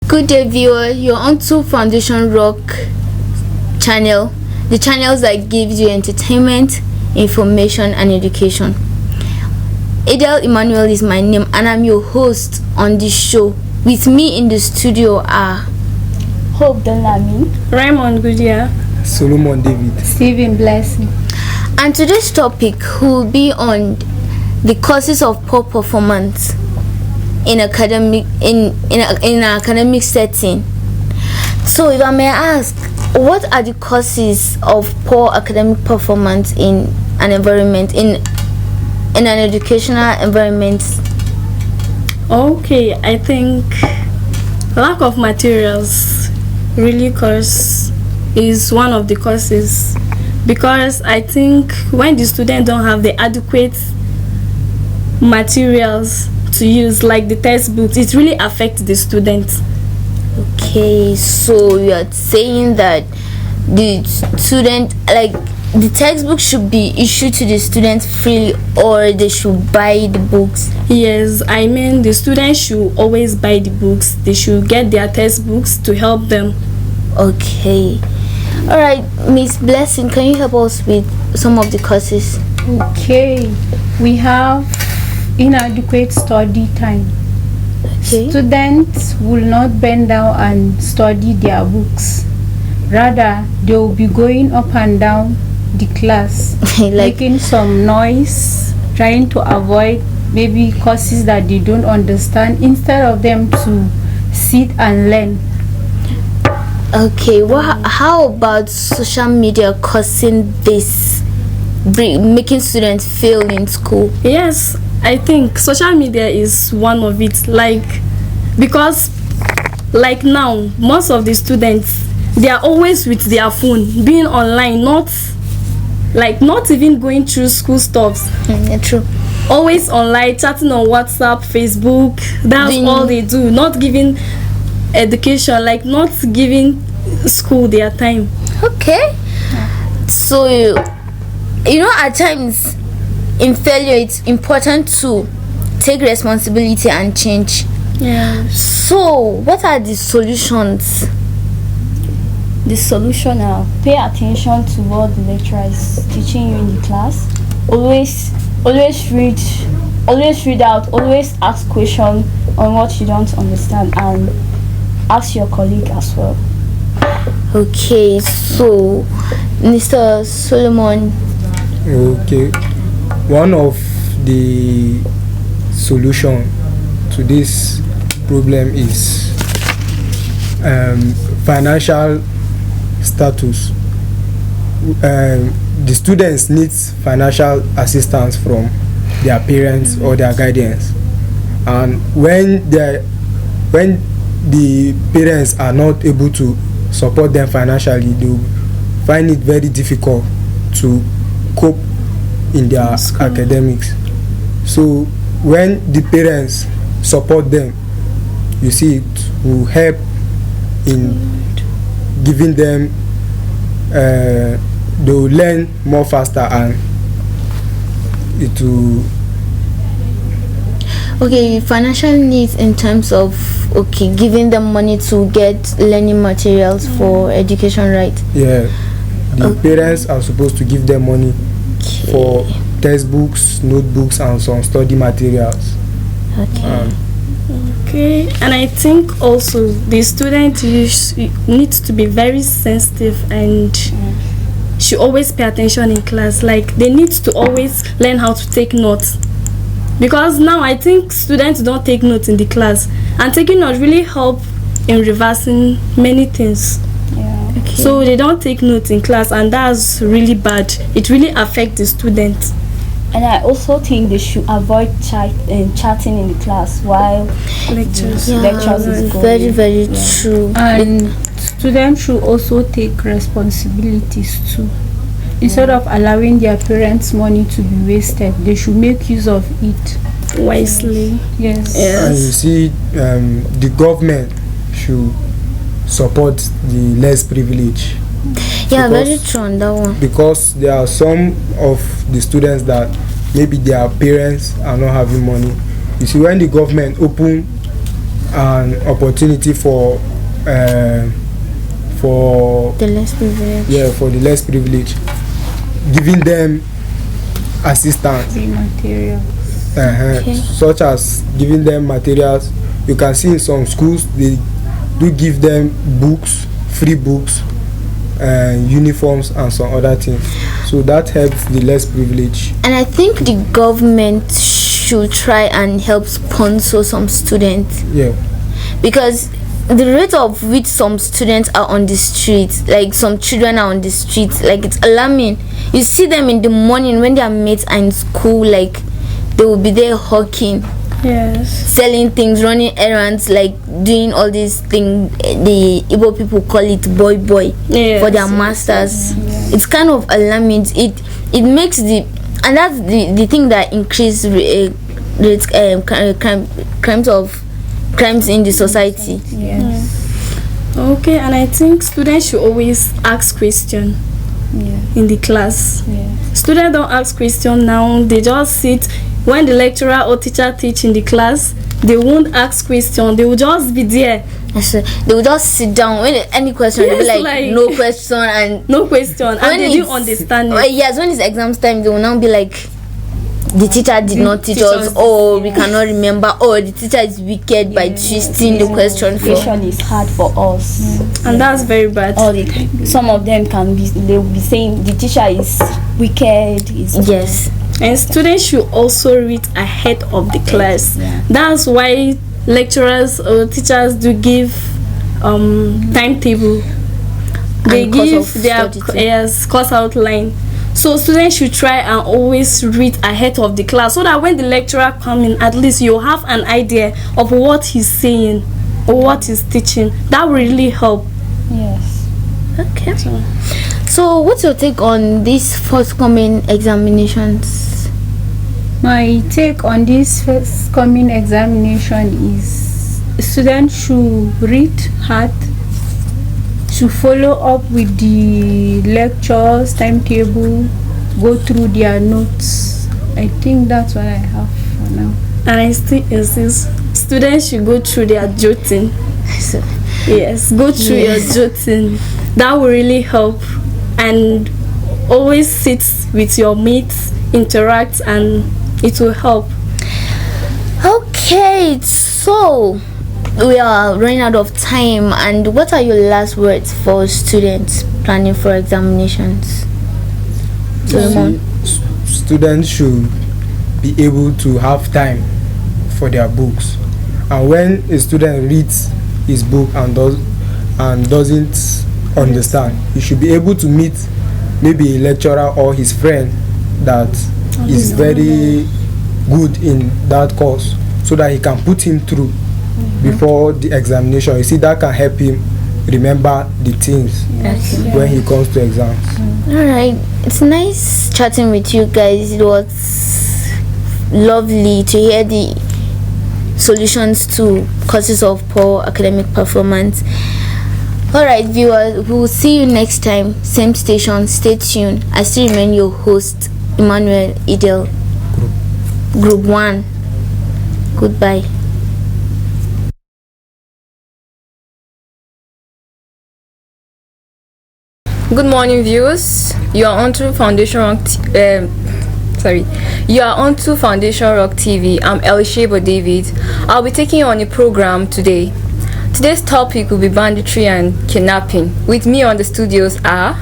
Good day, viewer. You're onto Foundation Rock channel, the channels that gives you entertainment, information, and education. Adele Emmanuel is my name, and I'm your host on this show. With me in the studio are Hope Delami, Raymond Goodyear, Solomon David, Stephen Blessing. And today's topic will be on the causes of poor performance in academic in an academic setting. So if I may ask, what are the causes of poor academic performance in an environment, in an educational environment? Okay, I think lack of materials really is one of the causes, because I think when the students don't have the adequate materials to use, like the textbooks, it really affects the students. Okay, so you are saying that the student, like the textbook, should be issued to the students freely, or they should buy the books? Yes, I mean the students should always buy the books. They should get their textbooks to help them. Okay. All right, Miss Blessing, can you help us with some of the causes? Okay, we have inadequate study time. Okay. Students will not bend down and study their books. Rather, they will be going up and down the class, making some noise, trying to avoid maybe courses that they don't understand, instead of them to sit and learn. Okay, how about social media causing this, making students fail in school? Yes, I think social media is one of it. Because now most of the students, they are always with their phone, being online, not even going through school stuffs. True. Always online, chatting on WhatsApp, Facebook. That's all they do. Not giving education, not giving school their time. Okay. So you know, at times in failure, it's important to take responsibility and change. Yeah. So what are the solutions? The solution are pay attention to what the lecturer is teaching you in the class. Always read out, always ask questions on what you don't understand, and ask your colleague as well. Okay, so Mr. Solomon. Okay, one of the solution to this problem is financial status. The students need financial assistance from their parents or their guardians, and when the parents are not able to support them financially, they will find it very difficult to cope in their academics. So when the parents support them, you see, it will help in giving them they will learn more faster, and it will. Okay, financial needs in terms of giving them money to get learning materials for education, right? Yeah, the parents are supposed to give them money for textbooks, notebooks, and some study materials. Okay, and I think also the student needs to be very sensitive and should always pay attention in class. They need to always learn how to take notes, because now I think students don't take notes in the class, and taking notes really help in reversing many things. Yeah. Okay. So they don't take notes in class, and that's really bad. It really affects the students. And I also think they should avoid chatting in the class while lectures is going. Very, very true. And students should also take responsibilities too. Instead of allowing their parents' money to be wasted, they should make use of it wisely. Yes. And you see, the government should support the less privileged. Yeah, very true on that one. Because there are some of the students that maybe their parents are not having money. You see, when the government open an opportunity for The less privileged. yeah, for the less privileged, giving them assistance, The material. Okay. such as giving them materials. You can see in some schools they do give them books, free books, uniforms and some other things, so that helps the less privileged. And I think the government should try and help sponsor some students, Yeah, because the rate of which some students are on the streets, like some children are on the streets, like it's alarming. You see them in the morning when their mates are in school, like they will be there hawking, Yes. selling things, running errands, like doing all these things. The Igbo people call it boy Yes. for their masters. It's kind of alarming. It makes and that's the thing that increase rates crimes in the society. Yes. Okay, and I think students should always ask question Yeah. in the class. Yeah. Students don't ask question now, they just sit. When the lecturer or teacher teach in the class, they won't ask question, they will just be there. So they will just sit down when any question, they'll be Yes, like no question, and No question, and when they do it's- understand it. yes, when it's exams time, they will now be like, the teacher did not teach us, teachers- or we cannot remember, or the teacher is wicked by twisting the question for. Education is hard for us. And that's very bad. All the time. Some of them they will be saying the teacher is wicked. Yes. And students should also read ahead of the class. Yeah. That's why lecturers or teachers do give timetable. They And course give of their study too. course outline. So students should try and always read ahead of the class, so that when the lecturer comes in, at least you'll have an idea of what he's saying or what he's teaching. That will really help. Yes. Okay. So, what's your take on these forthcoming examinations? My take on this first coming examination is students should read hard, should follow up with the lectures, timetable, go through their notes. I think that's what I have for now. And I still insist, students should go through their jotting. So, Yes, go through Yes. your jotting. That will really help. And always sit with your mates, interact, and it will help. okay, so we are running out of time. And what are your last words for students planning for examinations? Solomon? Students should be able to have time for their books, and when a student reads his book and doesn't understand, he should be able to meet maybe a lecturer or his friend that is very good in that course, so that he can put him through before the examination. You see, that can help him remember the things when he comes to exams. Alright, it's nice chatting with you guys. It was lovely to hear the solutions to causes of poor academic performance. Alright, viewers, we will see you next time. Same station, stay tuned. I still remain your host, Emmanuel Idel, Group 1. Goodbye. Good morning, viewers. You are on to Foundation Rock. You are on to Foundation Rock TV. I'm Elishebo David. I'll be taking you on a program today. Today's topic will be banditry and kidnapping. With me on the studios are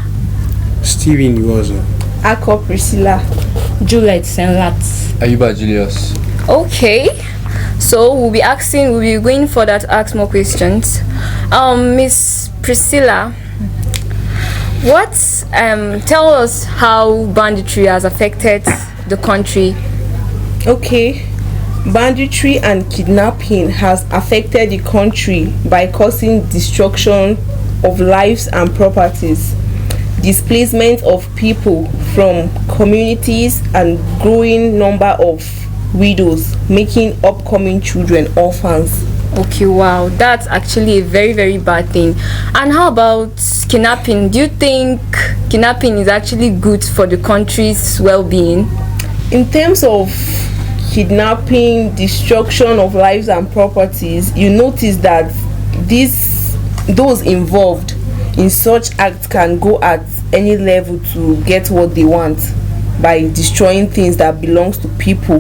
Steven Iwozo, Ako Priscilla, Juliet Senlat. Ayuba Julius. okay. So we'll be going further to ask more questions. Miss Priscilla, tell us how banditry has affected the country. Okay, banditry and kidnapping has affected the country by causing destruction of lives and properties, displacement of people from communities, and growing number of widows, making upcoming children orphans. Okay, wow, that's actually a very, very bad thing. And how about kidnapping? Do you think kidnapping is actually good for the country's well-being? In terms of kidnapping, destruction of lives and properties, you notice that those involved in such acts can go at any level to get what they want by destroying things that belongs to people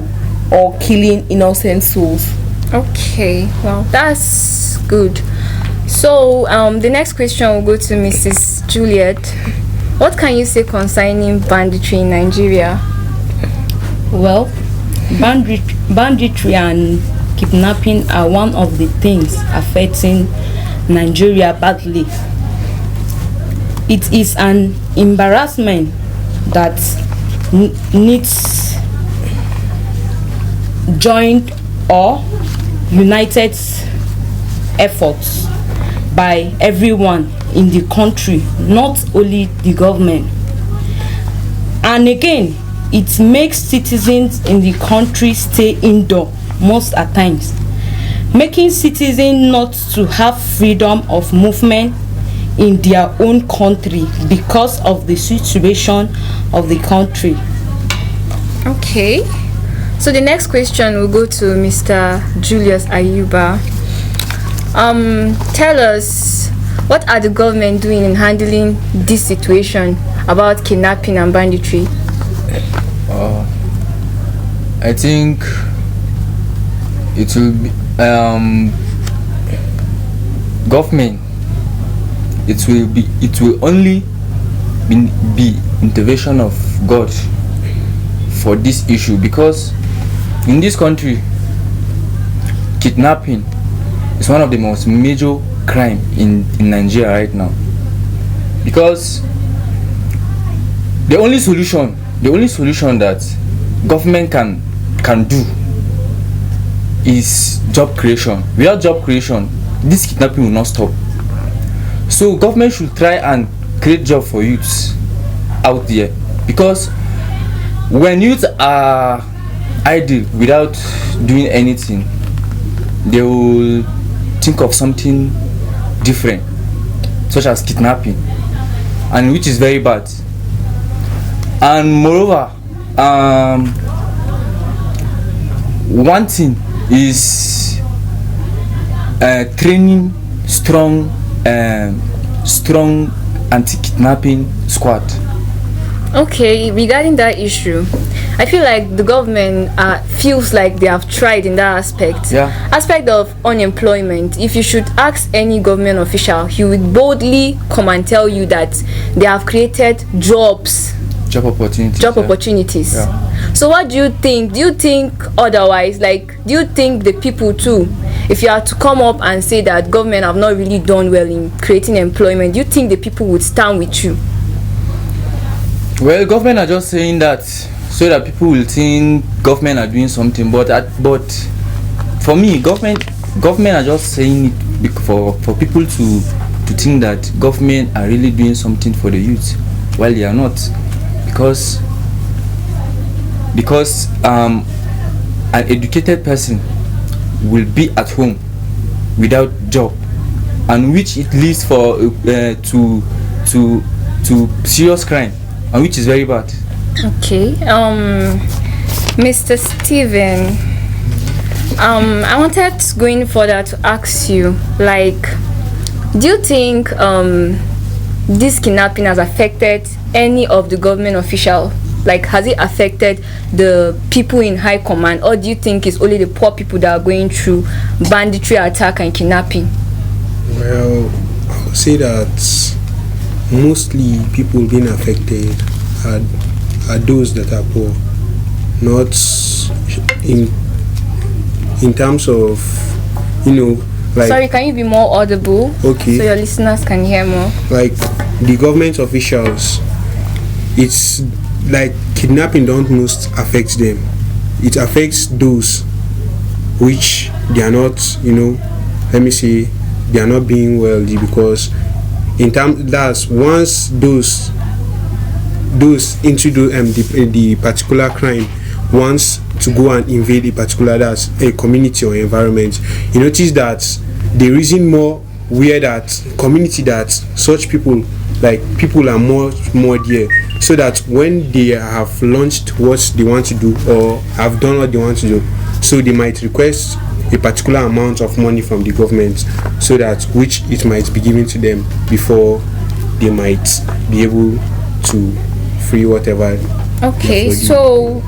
or killing innocent souls. Okay, well, that's good. So the next question will go to Mrs. Juliet. What can you say concerning banditry in Nigeria? Well, banditry and kidnapping are one of the things affecting Nigeria badly. It is an embarrassment that needs joint or united efforts by everyone in the country, not only the government. And again, it makes citizens in the country stay indoor most at times, making citizens not to have freedom of movement in their own country because of the situation of the country. Okay, so the next question will go to Mr. Julius Ayuba. Tell us, what are the government doing in handling this situation about kidnapping and banditry? I think it will be government. It will only be intervention of God for this issue, because in this country kidnapping is one of the most major crime in Nigeria right now. Because the only solution that government can do is job creation. Without job creation, this kidnapping will not stop. So government should try and create job for youths out there, because when youths are idle without doing anything, they will think of something different, such as kidnapping, and which is very bad. And moreover, one thing is training strong anti-kidnapping squad. Okay, regarding that issue, I feel like the government feels like they have tried in that aspect. Yeah. Aspect of unemployment. If you should ask any government official, he would boldly come and tell you that they have created job opportunities. Yeah. So what do you think? Do you think otherwise? Like, do you think the people too, if you are to come up and say that government have not really done well in creating employment, do you think the people would stand with you? Well, government are just saying that so that people will think government are doing something, but for me, government are just saying it for people to think that government are really doing something for the youth, while they are not, because an educated person will be at home without job, and which it leads for to serious crime, and which is very bad. Okay, Mr. Steven, I wanted, going further, to ask you, like, do you think this kidnapping has affected any of the government official? Like, has it affected the people in high command, or do you think it's only the poor people that are going through banditry attack and kidnapping? Well, I would say that mostly people being affected are those that are poor, not in terms of, like... Sorry, can you be more audible? Okay. So your listeners can hear more. Like, the government officials, it's like kidnapping don't most affect them. It affects those which they are not, let me say, they are not being wealthy, because that's once those into the particular crime wants to go and invade a particular, that's a community or environment, you notice that the reason more where that community that such people like people are more there, so that when they have launched what they want to do or have done what they want to do, so they might request a particular amount of money from the government, so that which it might be given to them before they might be able to free whatever. Okay, so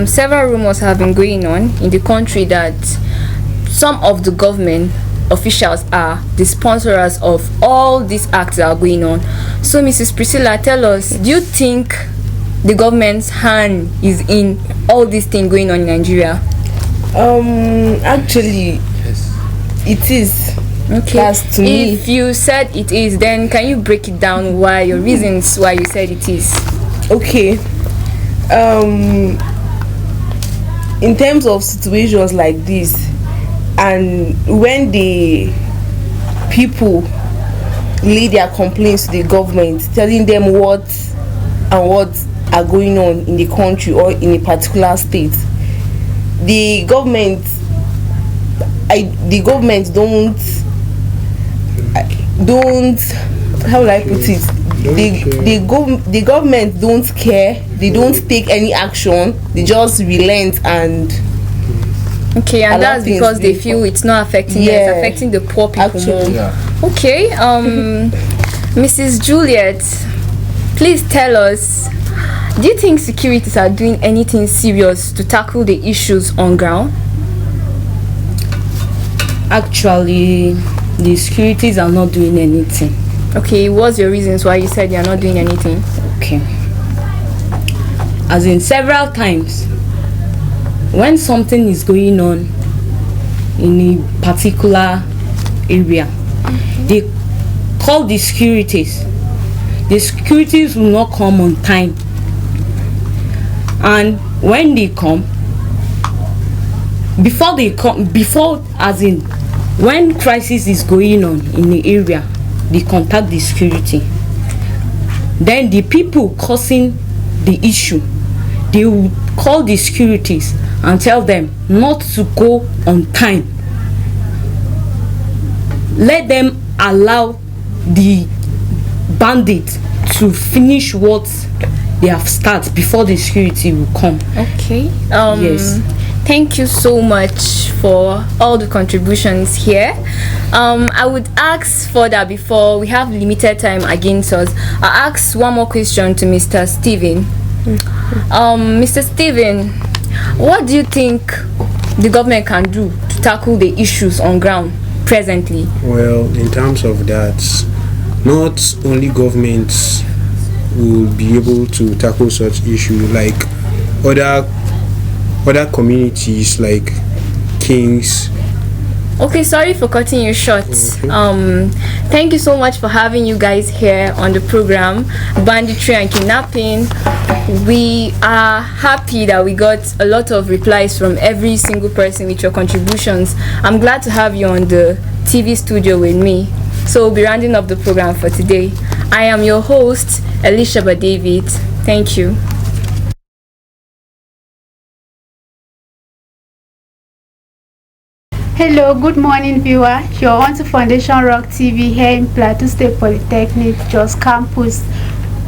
several rumors have been going on in the country that some of the government officials are the sponsors of all these acts that are going on. So Mrs. Priscilla, tell us, do you think the government's hand is in all these things going on in Nigeria? Actually, it is. Okay. That's to me. If you said it is, then can you break it down? Why your reasons why you said it is? Okay. In terms of situations like this, and when the people lay their complaints to the government, telling them what are going on in the country or in a particular state, the government don't how will I put it, the government don't care, they don't take any action, they just relent and okay, and that's because they feel it's not affecting them, it's affecting the poor people more. Okay, Mrs. Juliet, please tell us, do you think securities are doing anything serious to tackle the issues on ground? Actually, the securities are not doing anything. Okay, what's your reasons why you said they are not doing anything? Okay, as in several times, when something is going on in a particular area, they call the securities. The securities will not come on time, and when they come, when crisis is going on in the area, they contact the security. Then the people causing the issue, they will call the securities and tell them not to go on time. Let them allow the bandit to finish what they have started before the security will come. Okay. Yes. Thank you so much for all the contributions here. I would ask further, before we have limited time against us, I'll ask one more question to Mr. Stephen. Mr. Stephen, what do you think the government can do to tackle the issues on ground presently? Well, in terms of that, not only governments will be able to tackle such issue, like other communities like Kings. Okay, sorry for cutting you short. Okay. Thank you so much for having you guys here on the program, Banditry and Kidnapping. We are happy that we got a lot of replies from every single person with your contributions. I'm glad to have you on the TV studio with me. So we'll be rounding up the program for today. I am your host, Elisha David. Thank you. Hello, good morning viewer. You're on to Foundation Rock TV here in Plateau State Polytechnic, Jos Campus.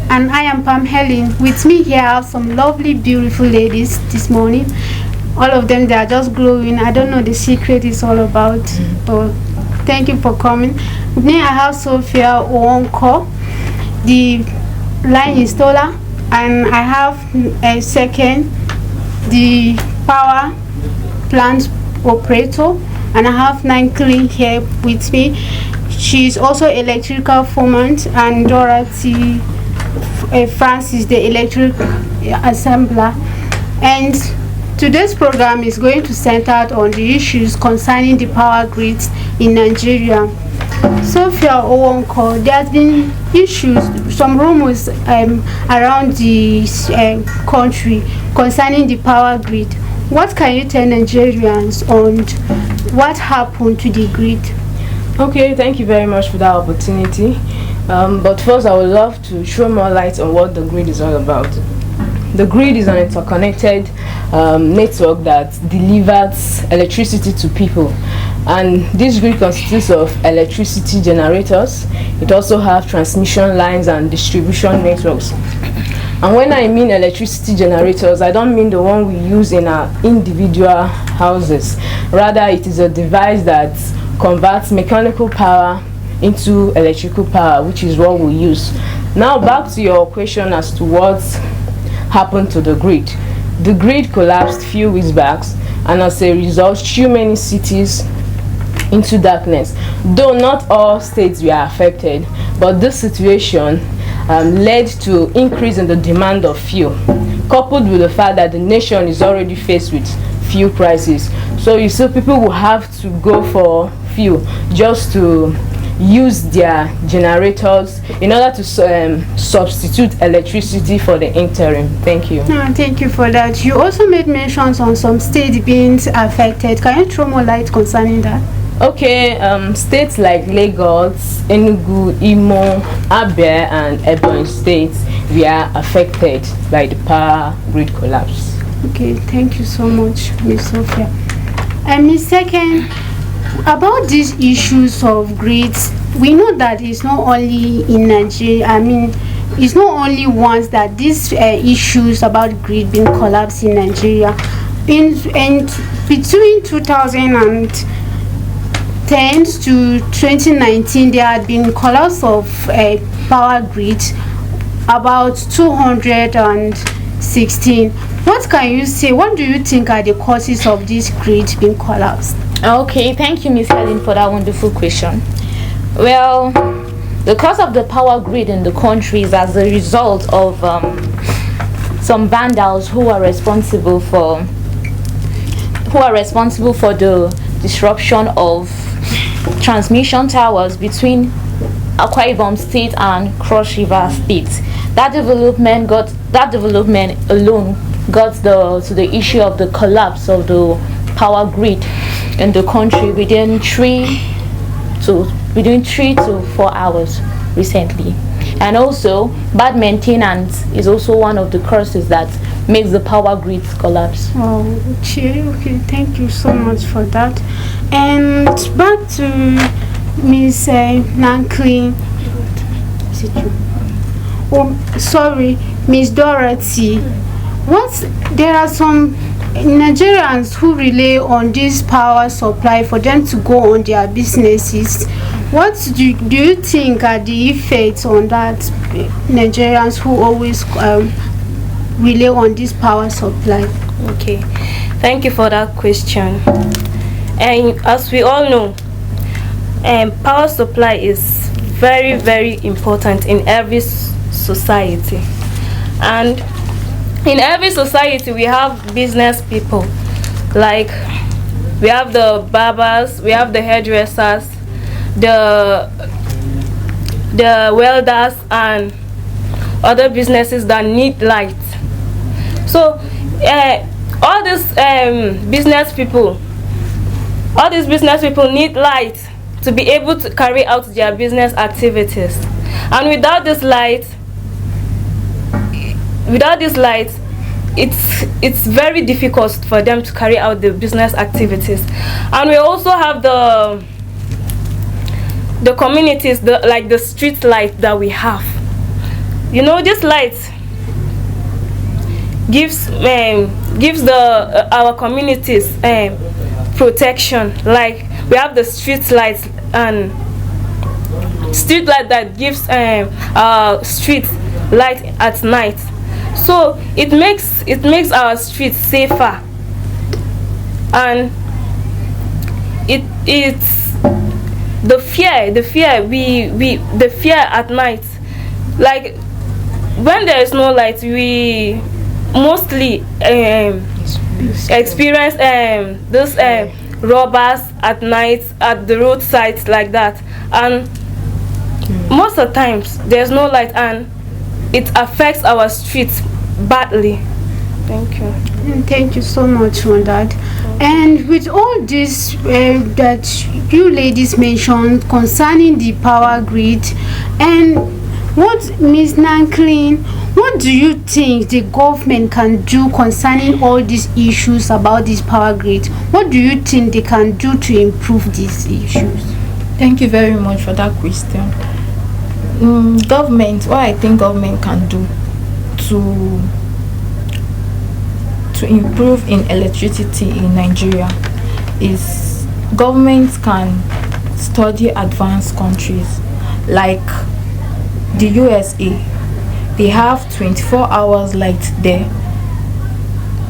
And I am Pam Helen. With me here I have some lovely, beautiful ladies this morning. All of them, they are just glowing. I don't know the secret it's all about. But thank you for coming. With me I have Sophia Owonko, the line installer. And I have a second, the power plant operator. And I have Nanklin here with me. She's also electrical foreman, and Dorothy Francis, the electric assembler. And today's program is going to center on the issues concerning the power grids in Nigeria. Sophia Owonko, there has been issues, some rumors around the country concerning the power grid. What can you tell Nigerians on what happened to the grid? Okay, thank you very much for that opportunity. But first, I would love to throw more light on what the grid is all about. The grid is an interconnected network that delivers electricity to people. And this grid consists of electricity generators. It also have transmission lines and distribution networks. And when I mean electricity generators, I don't mean the one we use in our individual houses. Rather, it is a device that converts mechanical power into electrical power, which is what we use. Now back to your question as to what happened to the grid. The grid collapsed a few weeks back, and as a result, threw many cities into darkness. Though not all states were affected, but this situation led to increase in the demand of fuel, coupled with the fact that the nation is already faced with fuel prices. So you see, people will have to go for fuel just to use their generators in order to substitute electricity for the interim. Thank you. Thank you for that. You also made mentions on some states being affected. Can you throw more light concerning that? Okay, states like Lagos, Enugu, Imo, Abia, and Ebonyi states were affected by the power grid collapse. Okay, thank you so much, Ms. Sophia. And Ms. Second, about these issues of grids, we know that it's not only in Nigeria. I mean, it's not only once that these issues about grid being collapsed in Nigeria. In between 2010 to 2019, there had been collapse of power grids, about 216. What can you say? What do you think are the causes of this grid being collapsed? Okay, thank you, Ms. Helen, for that wonderful question. Well, the cause of the power grid in the country is as a result of some vandals who are responsible for the disruption of transmission towers between Akwa Ibom State and Cross River State. That development alone got to the issue of the collapse of the power grid in the country within 3 to 4 hours recently. And also, bad maintenance is also one of the causes that makes the power grid collapse. Oh, okay, thank you so much for that. And back to Ms. Nanklin. Ms. Dorothy. There are some Nigerians who rely on this power supply for them to go on their businesses. What do you think are the effects on that, Nigerians who always rely on this power supply? Okay, thank you for that question. And as we all know, power supply is very, very important in every society. And in every society we have business people, like we have the barbers, we have the hairdressers, the welders, and other businesses that need light. So all these business people need light to be able to carry out their business activities. And without this light, it's very difficult for them to carry out the business activities. And we also have the communities, like the street light that we have. You know, this light gives our communities protection. Like we have the street lights, and street light that gives street light at night. So it makes our streets safer, and it's the fear at night. Like when there is no light, we mostly experience those robbers at night at the roadsides like that. And most of the times there's no light, and it affects our streets badly. Thank you. Thank you so much for that. And with all this that you ladies mentioned concerning the power grid, and what Ms. Nanklin, What do you think the government can do concerning all these issues about this power grid? What do you think they can do to improve these issues? Thank you very much for that question. What I think government can do to improve in electricity in Nigeria is governments can study advanced countries like the USA. They have 24 hours light there,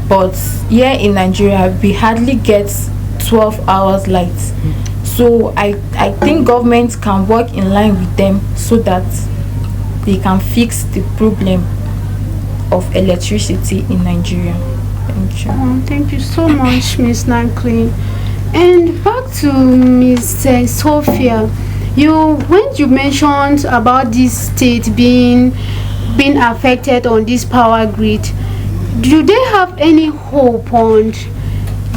but here in Nigeria we hardly get 12 hours light. So I think governments can work in line with them so that they can fix the problem of electricity in Nigeria. Thank you. Thank you so much, Miss Nanklin. And back to Miss Sophia. When you mentioned about this state being affected on this power grid, do they have any hope on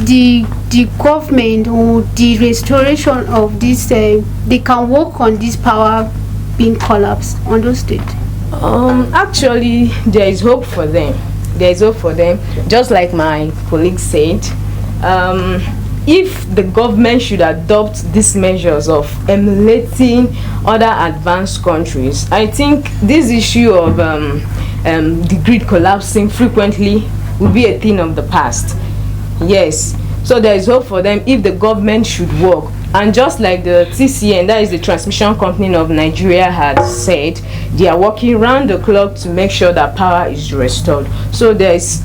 the government or the restoration of this? They can work on this power being collapsed on those states. Actually, there is hope for them. There is hope for them. Just like my colleague said, if the government should adopt these measures of emulating other advanced countries, I think this issue of the grid collapsing frequently will be a thing of the past. Yes, so there is hope for them if the government should work. And just like the TCN, that is the Transmission Company of Nigeria, had said, they are working round the clock to make sure that power is restored. So there is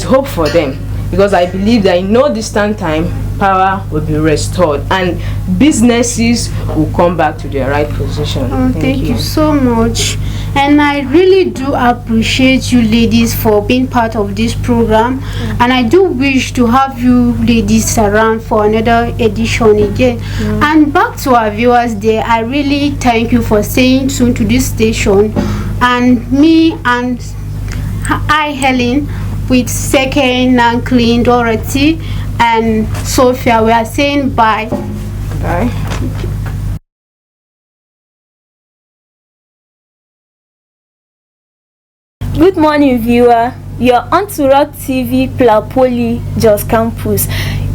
hope for them, because I believe that in no distant time power will be restored and businesses will come back to their right position. Thank you so much. And I really do appreciate you ladies for being part of this program, and I do wish to have you ladies around for another edition again. And back to our viewers there, I really thank you for staying tuned to this station. And me and Helen with second Nanklin, Dorothy and Sophia, we are saying bye. Good morning, viewer. You're on to Rock TV Plateau Jos Campus.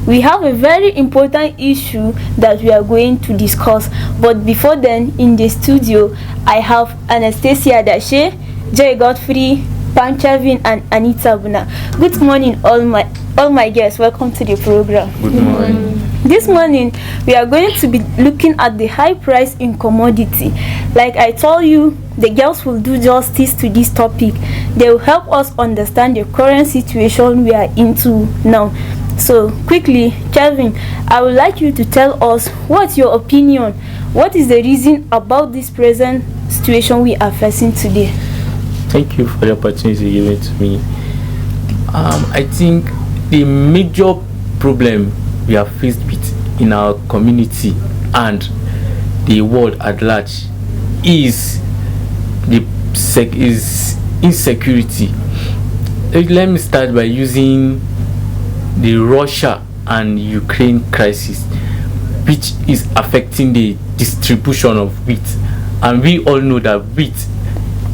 We have a very important issue that we are going to discuss. But before then, in the studio, I have Anastasia Dashe, Joy Godfrey, Panchavin, and Anita Buna. Good morning, all my guests. Welcome to the program. Good morning. This morning, we are going to be looking at the high price in commodity. Like I told you, the girls will do justice to this topic. They will help us understand the current situation we are into now. So quickly, Kelvin, I would like you to tell us what's your opinion. What is the reason about this present situation we are facing today? Thank you for the opportunity given to me. I think the major problem we are faced with in our community and the world at large is insecurity. Let me start by using the Russia and Ukraine crisis, which is affecting the distribution of wheat, and we all know that wheat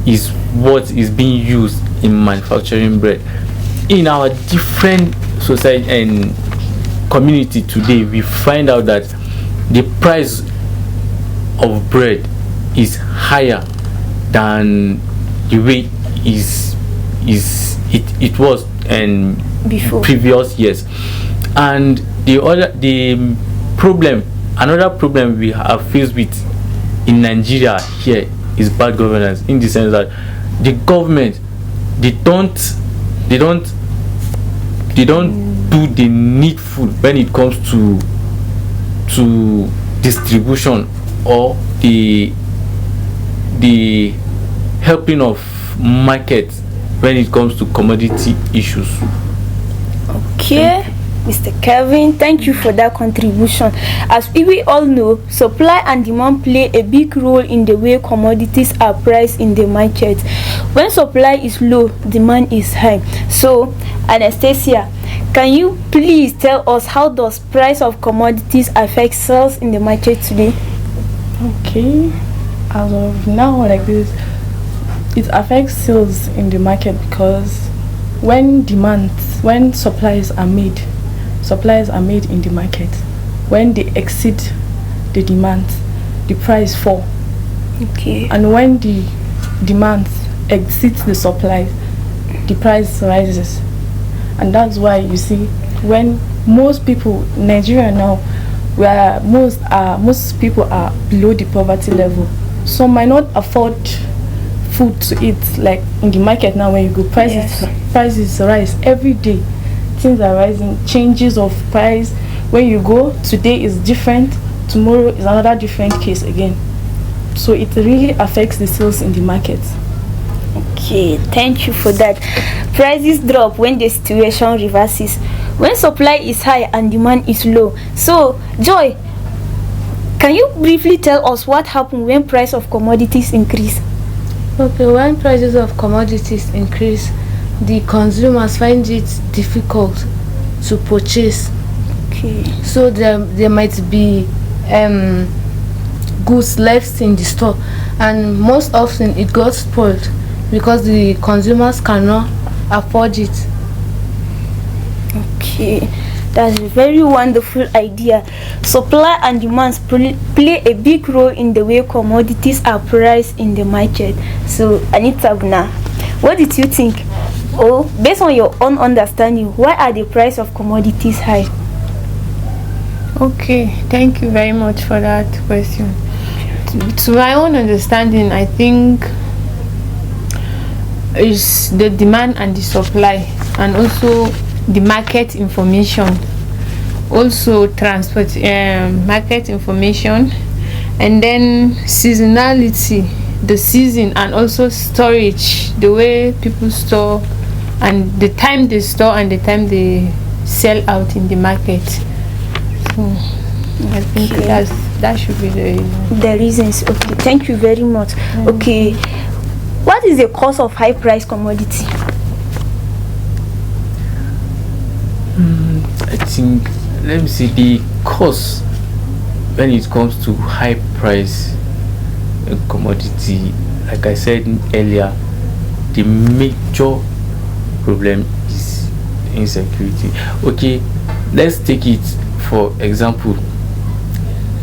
is what is being used in manufacturing bread. In our different society and community today, we find out that the price of bread is higher than the way it was in previous years. And another problem we have faced with in Nigeria here is bad governance, in the sense that the government they don't do the needful when it comes to distribution or the helping of market when it comes to commodity issues. Okay, Mr. Kevin, thank you for that contribution. As we all know, supply and demand play a big role in the way commodities are priced in the market. When supply is low, demand is high. So, Anastasia, can you please tell us how does price of commodities affect sales in the market today? Okay, as of now, like this, it affects sales in the market because when supplies are made in the market, when they exceed the demand, the price fall. Okay. And when the demand exceeds the supply, the price rises. And that's why you see when most people in Nigeria now, where most people are below the poverty level, some might not afford food to eat. Like in the market now, when you go, prices rise every day. Things are rising, changes of price. When you go, today is different, tomorrow is another different case again. So it really affects the sales in the market. Okay, thank you for that. Prices drop when the situation reverses, when supply is high and demand is low. So, Joy, can you briefly tell us what happens when price of commodities increase? Okay, when prices of commodities increase, the consumers find it difficult to purchase. Okay. So there might be goods left in the store, and most often it got spoiled because the consumers cannot afford it. Okay, that's a very wonderful idea. Supply and demand play a big role in the way commodities are priced in the market. So, Anita Buna, what did you think? Oh, based on your own understanding, why are the price of commodities high? Okay, thank you very much for that question. To my own understanding, I think is the demand and the supply, and also the market information, also transport market information, and then seasonality, the season, and also storage, the way people store, and the time they store and the time they sell out in the market. So I think that should be the reasons. Okay, thank you very much. Okay, what is the cause of high price commodity? I think, let me see, the cost when it comes to high price commodity, like I said earlier, the major problem is insecurity. Okay, let's take it for example,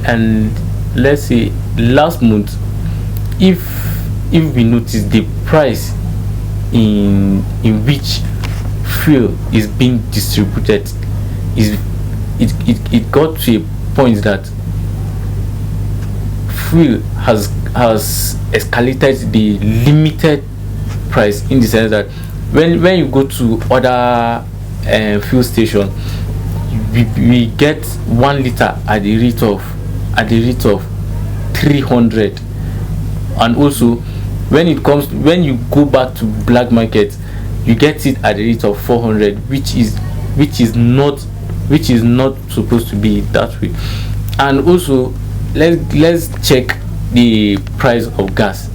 and let's say last month, if we notice the price in which fuel is being distributed, it got to a point that fuel has escalated the limited price, in the sense that when you go to other fuel station, we get 1 liter at the rate of 300, and also when you go back to black market, you get it at the rate of 400, which is not supposed to be that way. And also let's check the price of gas.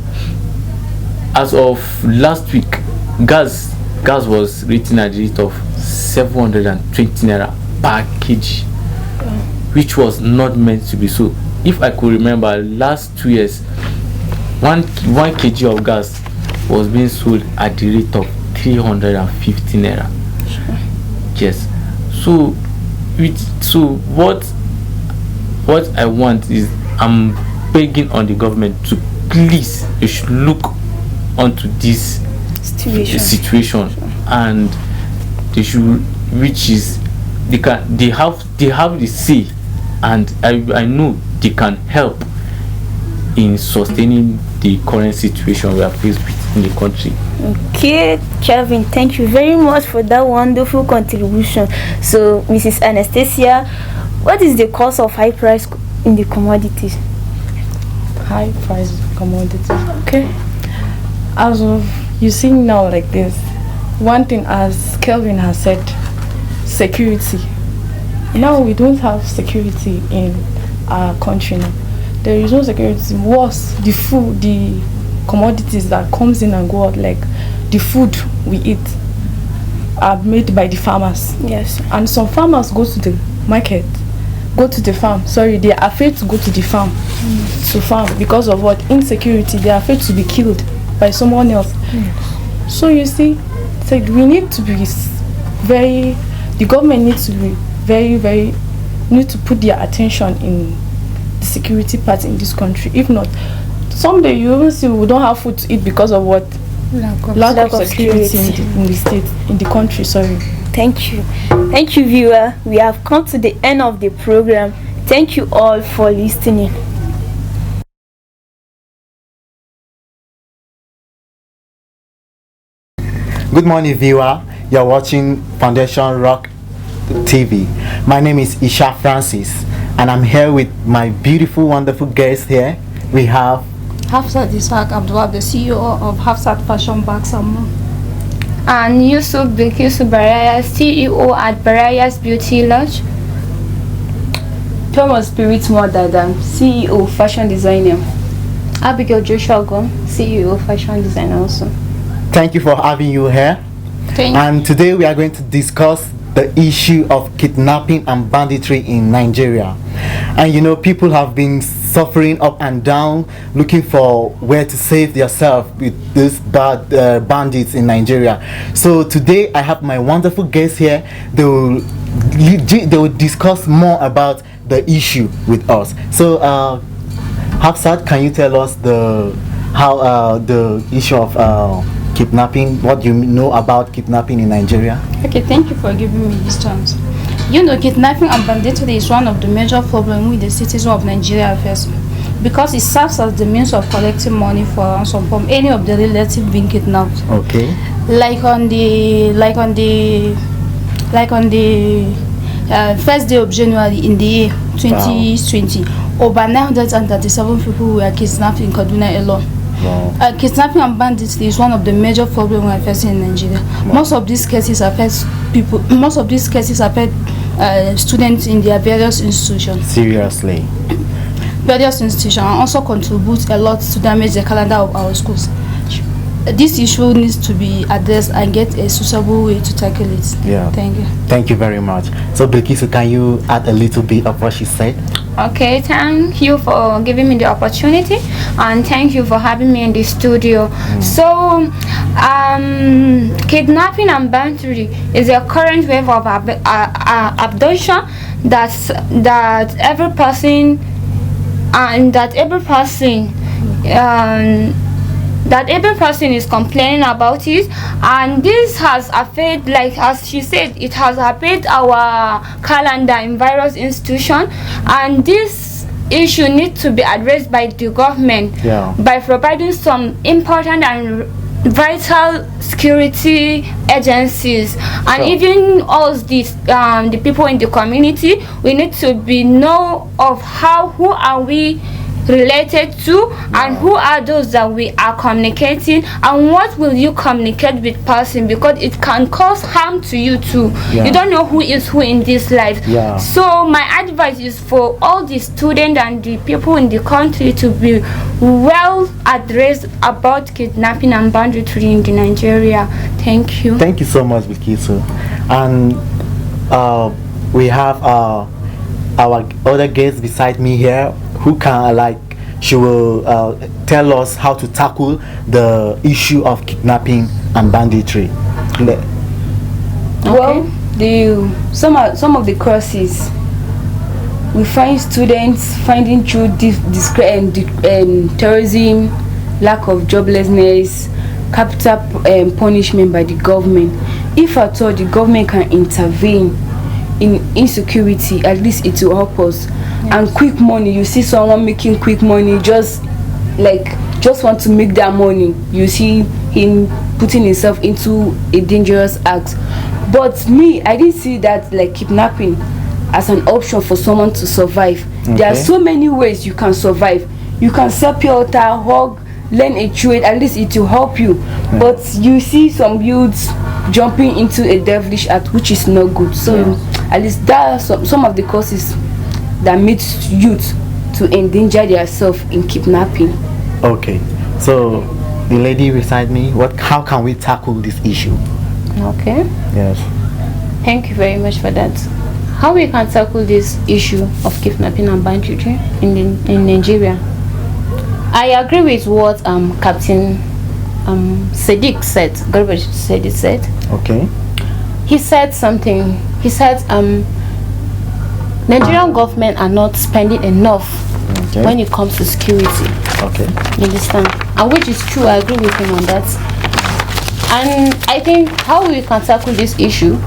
As of last week, gas was written at the rate of 720 naira per kg, which was not meant to be so. If I could remember, last 2 years, 1 kg of gas was being sold at the rate of 350 naira. Yes. So what I want is, I'm begging on the government to please, you should look onto this situation, and they should, which is they have the say, and I know they can help in sustaining the current situation we are faced with in the country. Okay, Kelvin, thank you very much for that wonderful contribution. So, Mrs. Anastasia, what is the cause of high price in the commodities? High price commodities. Okay. As of you see now like this, one thing, as Kelvin has said, security. Now we don't have security in our country now. There is no security. Worse, the food, the commodities that comes in and go out, like the food we eat, are made by the farmers. Yes. And some farmers go to the market, they are afraid to go to the farm to farm because of what? Insecurity. They are afraid to be killed by someone else. So you see, it's like we need to be the government needs to be very need to put their attention in the security part in this country. If not, someday you will see we don't have food to eat because of what? Lack of security in the state, in the country, sorry. Thank you, viewer. We have come to the end of the program. Thank you all for listening. Good morning, viewer. You're watching Foundation Rock TV. My name is Isha Francis, and I'm here with my beautiful, wonderful guest here. We have Hafsat Isaac Abdullah, the CEO of Hafsat Fashion Bags and More. And Yusuf Bilkisu Baraya, CEO at Baraya's Beauty Lodge. Thomas Spirit Modadam, CEO Fashion Designer. Abigail Joshua Gom, CEO Fashion Designer also. Thank you for having you here. And today we are going to discuss the issue of kidnapping and banditry in Nigeria. And you know, people have been suffering up and down, looking for where to save themselves with these bad bandits in Nigeria. So today I have my wonderful guests here. They will discuss more about the issue with us. So Hafsat, can you tell us the issue of kidnapping? What do you know about kidnapping in Nigeria? Okay, thank you for giving me this chance. You know, kidnapping and banditry is one of the major problems with the citizens of Nigeria face, because it serves as the means of collecting money for ransom from any of the relatives being kidnapped. Okay. Like on the first day of January in the year 2020, over 937 people were kidnapped in Kaduna alone. Wow. Kidnapping and banditry is one of the major problems we are facing in Nigeria. Wow. Most of these cases affect people. Most of these cases affect students in their various institutions. Seriously. Various institutions, and also contribute a lot to damage the calendar of our schools. This issue needs to be addressed and get a suitable way to tackle it. Yeah. Thank you. Thank you very much. So Bilkisu, can you add a little bit of what she said? Okay, thank you for giving me the opportunity, and thank you for having me in the studio. So, kidnapping and banditry is a current wave of abduction that every person is complaining about it, and this has affected, like as she said, it has affected our calendar in various institutions, and this issue needs to be addressed by the government by providing some important and vital security agencies, and even us, the people in the community, we need to know of who are we related to, and who are those that we are communicating, and what will you communicate with person, because it can cause harm to you too. You don't know who is who in this life. So my advice is for all the students and the people in the country to be well addressed about kidnapping and banditry in Nigeria. Thank you. Thank you so much, Bilkisu. And we have our other guest beside me here, who can she will tell us how to tackle the issue of kidnapping and banditry. Well, some of the causes we find students finding through terrorism, lack of joblessness, capital punishment by the government. If at all the government can intervene in insecurity, at least it will help us. And quick money, you see someone making quick money, just want to make that money, you see him putting himself into a dangerous act. But me, I didn't see that like kidnapping as an option for someone to survive. There are so many ways you can survive. You can sell pure water, hug, learn a trade, at least it will help you. But you see some youths jumping into a devilish act, which is not good. So at least that are some of the causes that makes youth to endanger themselves in kidnapping. Okay, so the lady beside me, how can we tackle this issue? Okay. Yes. Thank you very much for that. How we can tackle this issue of kidnapping and banditry in Nigeria? I agree with what Captain Sadiq said, Garbage said, Okay. he said something. He said Nigerian government are not spending enough when it comes to security. Okay. You understand? And which is true, I agree with him on that. And I think how we can tackle this issue,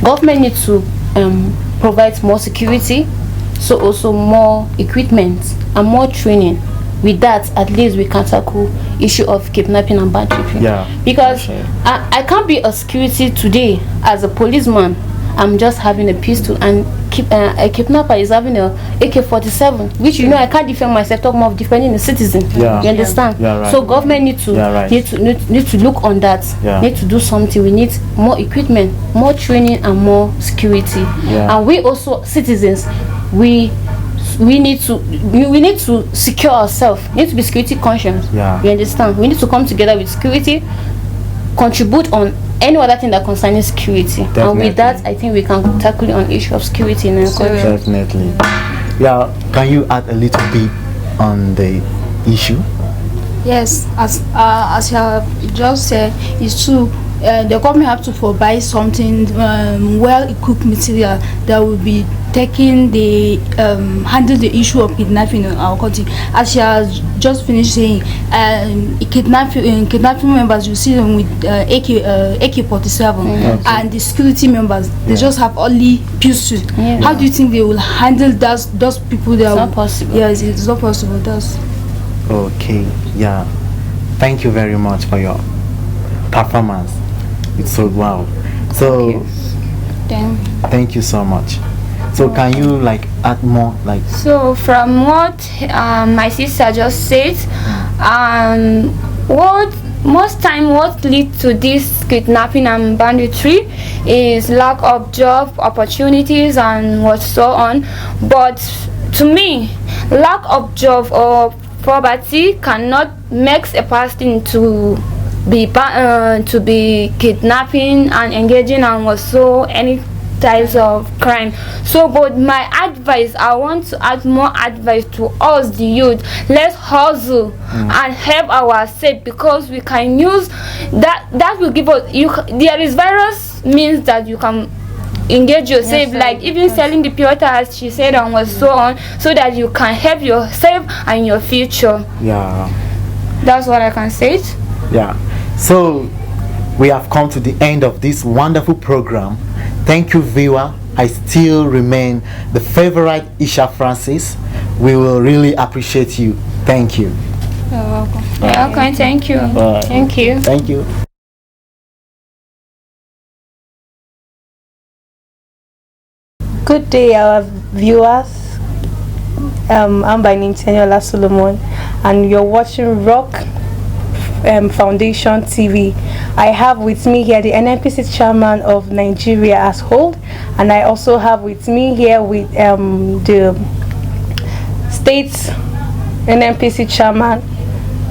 government needs to provide more security, so also more equipment and more training. With that, at least we can tackle issue of kidnapping and banditry. Yeah. Because I can't be a security today as a policeman. I'm just having a pistol, and a kidnapper is having a AK-47, which I can't defend myself. Talking of defending a citizen. Yeah. You understand? Yeah, right. So government need to need to look on that. Yeah. Need to do something. We need more equipment, more training, and more security. Yeah. And we also citizens, we need to secure ourselves. We need to be security conscious. Yeah. You understand? We need to come together with security, contribute on any other thing that concerns security. Definitely. And with that, I think we can tackle on issue of security in our country. Definitely. Yeah. Can you add a little bit on the issue? Yes, as you have just said, it's true. The government have to provide something well-equipped material that will be taking the handle the issue of kidnapping in our country. As she has just finished saying, kidnapping members, you see them with AK-47, and the security members they just have only pistol. How do you think they will handle those people? It's not possible. Yes, it's not possible. That's okay. Yeah. Thank you very much for your performance. It's so wow. So thank you so much. So can you add more So from what my sister just said, what leads to this kidnapping and banditry is lack of job opportunities and what so on. But to me, lack of job or poverty cannot make a person to be kidnapping and engaging and also any types of crime. So but my advice, I want to add more advice to us the youth. Let's hustle and help ourselves, because we can use that will give us there is various means that you can engage yourself, like even selling the pure water as she said and was so on, so that you can help yourself and your future. Yeah, that's what I can say. Yeah. So we have come to the end of this wonderful program. Thank you, viewer. I still remain the favorite Isha Francis. We will really appreciate you. Thank you. You're welcome. You're welcome. Thank you. Thank you. Thank you. Good day, our viewers. I'm by name Teniola Solomon, and you're watching Rock Foundation TV. I have with me here the NNPC chairman of Nigeria as whole, and I also have with me here with the state NNPC chairman,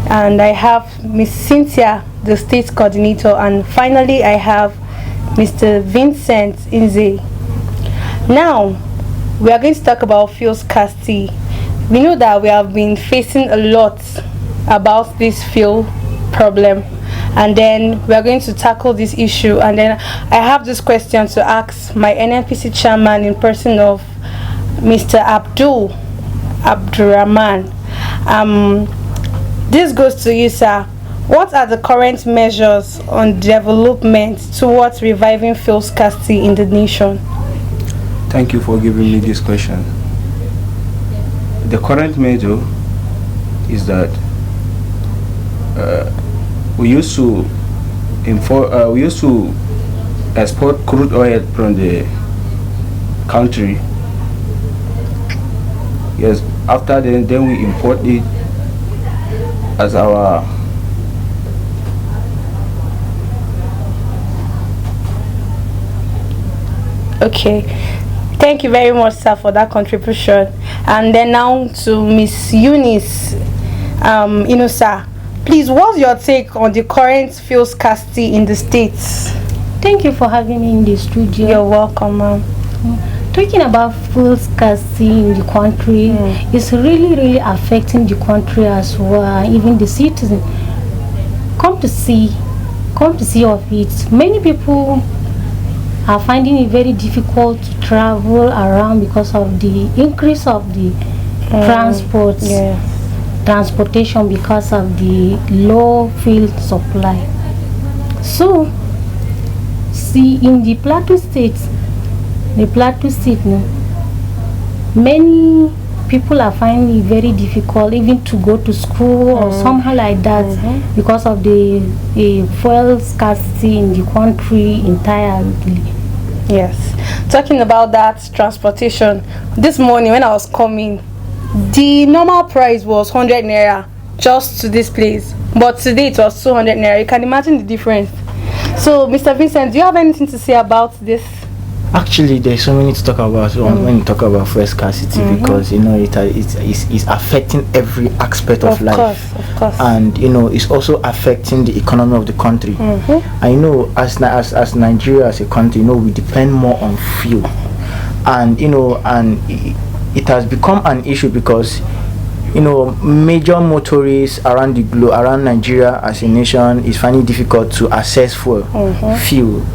and I have Miss Cynthia, the state coordinator, and finally I have Mr. Vincent Inze. Now we are going to talk about fuel scarcity. We know that we have been facing a lot about this fuel problem, and then we are going to tackle this issue. And then I have this question to ask my NNPC chairman in person of Mr. Abdurrahman. This goes to you, sir. What are the current measures on development towards reviving fuel scarcity in the nation? Thank you for giving me this question. The current measure is that we used to export crude oil from the country. Yes, after then we import it as our Okay, thank you very much, sir, for that contribution. And then now to Miss Eunice Inosa. Please, what's your take on the current fuel scarcity in the states? Thank you for having me in the studio. You're welcome, ma'am. Talking about fuel scarcity in the country, it's really affecting the country as well, even the citizens. to see of it, many people are finding it very difficult to travel around because of the increase of the transportation because of the low fuel supply. So, see, in the Plateau State, many people are finding it very difficult even to go to school or somehow like that because of the fuel scarcity in the country entirely. Yes. Talking about that transportation, this morning when I was coming, the normal price was 100 naira just to this place, but today it was 200 naira. You can imagine the difference. So, Mr. Vincent, do you have anything to say about this? Actually, there's so many to talk about when you talk about fuel scarcity because it's affecting every aspect of life. Of course. And it's also affecting the economy of the country. I know as Nigeria as a country, we depend more on fuel, and it has become an issue because major motorists around the globe, around Nigeria as a nation, is finding it difficult to access fuel.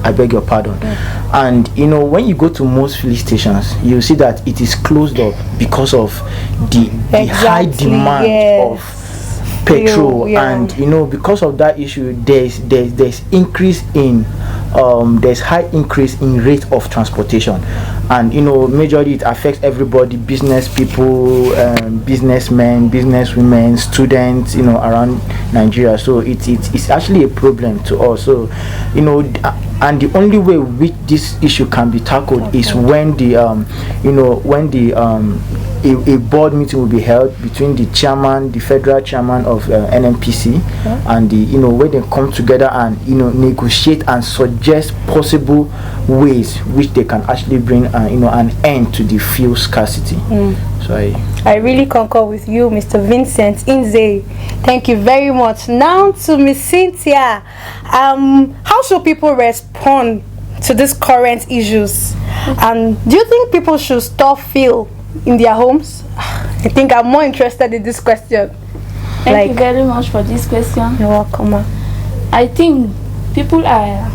I beg your pardon. And when you go to most fuel stations, you see that it is closed up because of the high demand of petrol, and because of that issue, there's increase in there's high increase in rate of transportation, and majorly it affects everybody, business people, businessmen, businesswomen, students, around Nigeria. So it's actually a problem to us. So and the only way which this issue can be tackled is when a board meeting will be held between the chairman, the federal chairman of NNPC, and where they come together and negotiate and suggest possible ways which they can actually bring an end to the fuel scarcity. So I really concur with you, Mr. Vincent Inze. Thank you very much. Now to Miss Cynthia. How should people respond to these current issues? And do you think people should store fuel in their homes? I think I'm more interested in this question. Thank you very much for this question. You're welcome. I think people are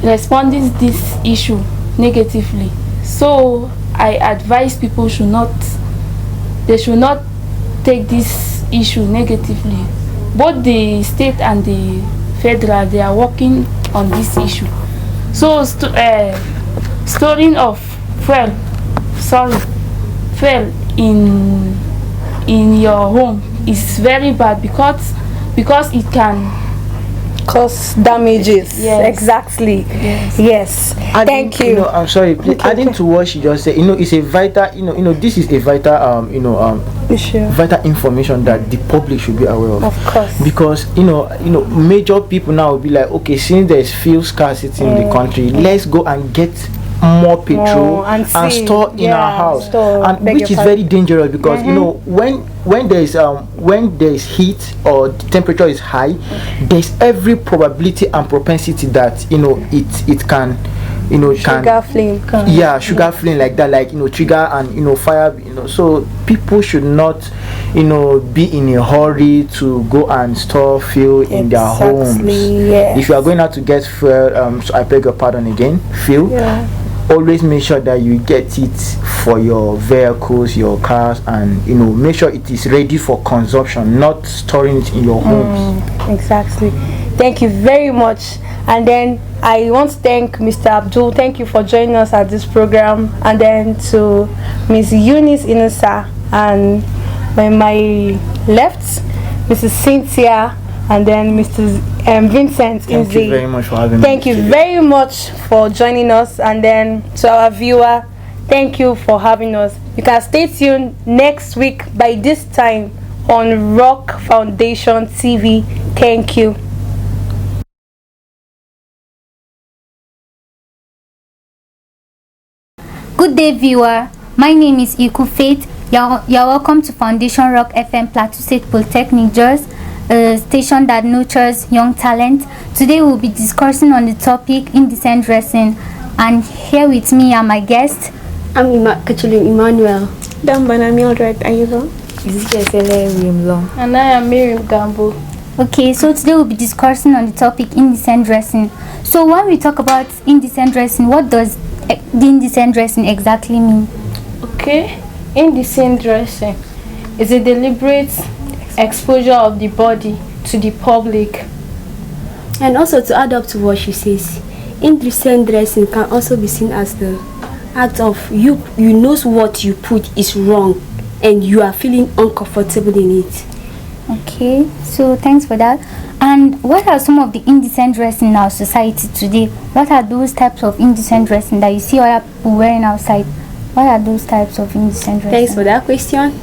responding to this issue negatively. So I advise people should not take this issue negatively. Both the state and the federal, they are working on this issue. So storing of fuel in your home is very bad because it can cause damages. Yes. Exactly. Yes. Thank you. I'm sorry. Adding to what she just said, it's a vital. This is a vital. Vital information that the public should be aware of. Of course. Because major people now will be like, okay, since there's fuel scarcity in the country, let's go and get more petrol and store in our house, and which is very dangerous because when there's heat or the temperature is high, there's every probability and propensity that it can sugar flame sugar flame like that, like trigger and fire. So people should not be in a hurry to go and store fuel in their homes. If you are going out to get fuel, so I beg your pardon again, fuel, always make sure that you get it for your vehicles, your cars, and make sure it is ready for consumption, not storing it in your homes. Exactly. Thank you very much. And then I want to thank Mr. Abdul. Thank you for joining us at this program. And then to Ms. Eunice Inusa, and by my left, Mrs. Cynthia, and then Mr. Vincent. Thank you very much for having me. Thank you very much for joining us. And then to our viewer, thank you for having us. You can stay tuned next week by this time on Rock Foundation TV. Thank you. Good day, viewer. My name is Iku Faith. You're welcome to Foundation Rock FM Plateau State Polytechnic Jos, a station that nurtures young talent. Today we'll be discussing on the topic indecent dressing, and here with me are my guests. I'm Kachulu Emmanuel. Dambana Mildred Ayuba. And I am Miriam Gambo. Okay, so today we'll be discussing on the topic indecent dressing. So when we talk about indecent dressing, what does the indecent dressing exactly mean? Okay, indecent dressing is a deliberate exposure of the body to the public. And also, to add up to what she says, indecent dressing can also be seen as the act of you knows what you put is wrong and you are feeling uncomfortable in it. Okay, so thanks for that. And what are some of the indecent dressing in our society today? What are those types of indecent dressing that you see other people wearing outside? What are those types of indecent dressing? Thanks for that question.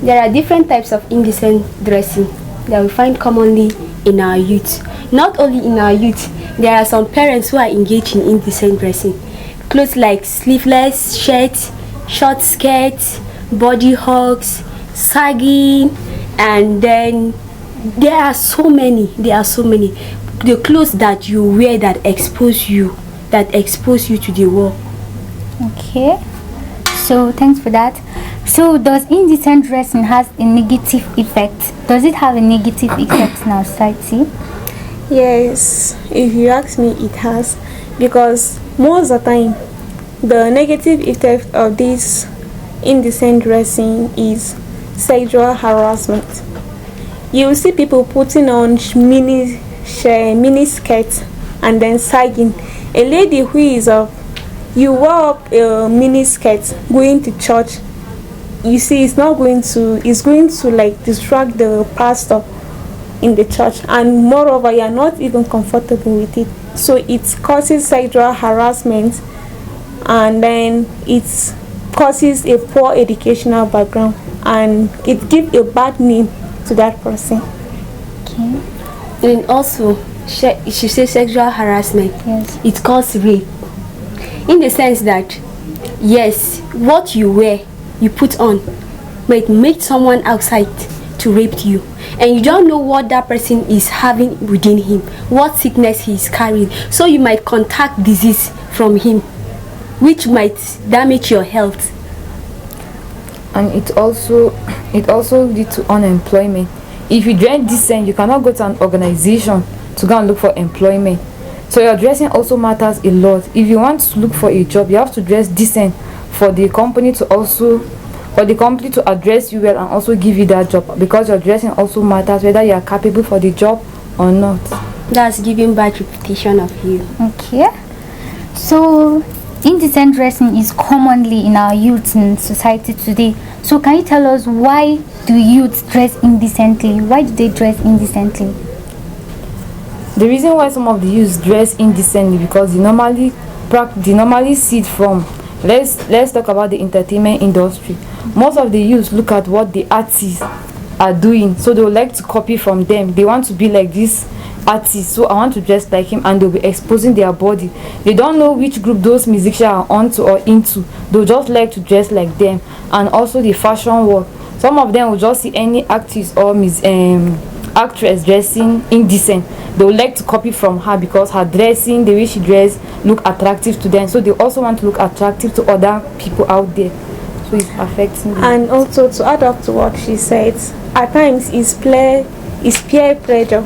There are different types of indecent dressing that we find commonly in our youth. Not only in our youth, there are some parents who are engaged in indecent dressing. Clothes like sleeveless shirts, short skirts, body hugs, sagging, and then there are so many. The clothes that you wear that expose you to the world. Okay, so thanks for that. So does indecent dressing has a negative effect? Does it have a negative effect in our society? Yes, if you ask me, it has, because most of the time the negative effect of this indecent dressing is sexual harassment. You will see people putting on mini skirts and then sagging. A lady who is you wear up a mini skirt going to church, you see it's going to like distract the pastor in the church, and moreover you are not even comfortable with it, so it causes sexual harassment, and then it causes a poor educational background, and it gives a bad name to that person. Okay. And also she says sexual harassment. Yes. It causes rape, in the sense that yes, what you wear, you put on, might make someone outside to rape you, and you don't know what that person is having within him, what sickness he is carrying, so you might contact disease from him, which might damage your health. And it also leads to unemployment. If you dress decent, you cannot go to an organization to go and look for employment. So your dressing also matters a lot. If you want to look for a job, you have to dress decent for the company to address you well and also give you that job, because your dressing also matters whether you are capable for the job or not. That's giving bad reputation of you. Okay, so indecent dressing is commonly in our youth in society today. So can you tell us, why do youths dress indecently? Why do they dress indecently? The reason why some of the youths dress indecently, because they normally see it from, let's talk about the entertainment industry. Most of the youths look at what the artists are doing, so they would like to copy from them. They want to be like this artist, so I want to dress like him, and they'll be exposing their body. They don't know which group those musicians are onto or into. They'll just like to dress like them. And also the fashion world, some of them will just see any artist or actress dressing indecent, they would like to copy from her, because her dressing, the way she dress, look attractive to them, so they also want to look attractive to other people out there. So it's affecting them. And also, to add up to what she said, at times it's peer pressure.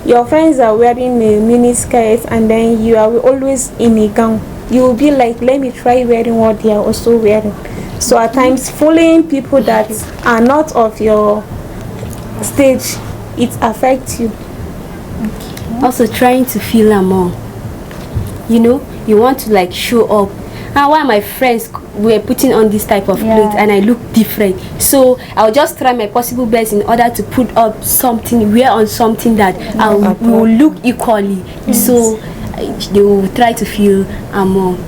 Your friends are wearing a mini skirt and then you are always in a gown. You will be like, let me try wearing what they are also wearing. So at times following people that are not of your stage, it affects you. Okay. Also trying to feel among. You want to like show up. And why my friends were putting on this type of clothes and I look different, so I'll just try my possible best in order to put up something, wear on something that will look equally. Yes. So they will try to feel among.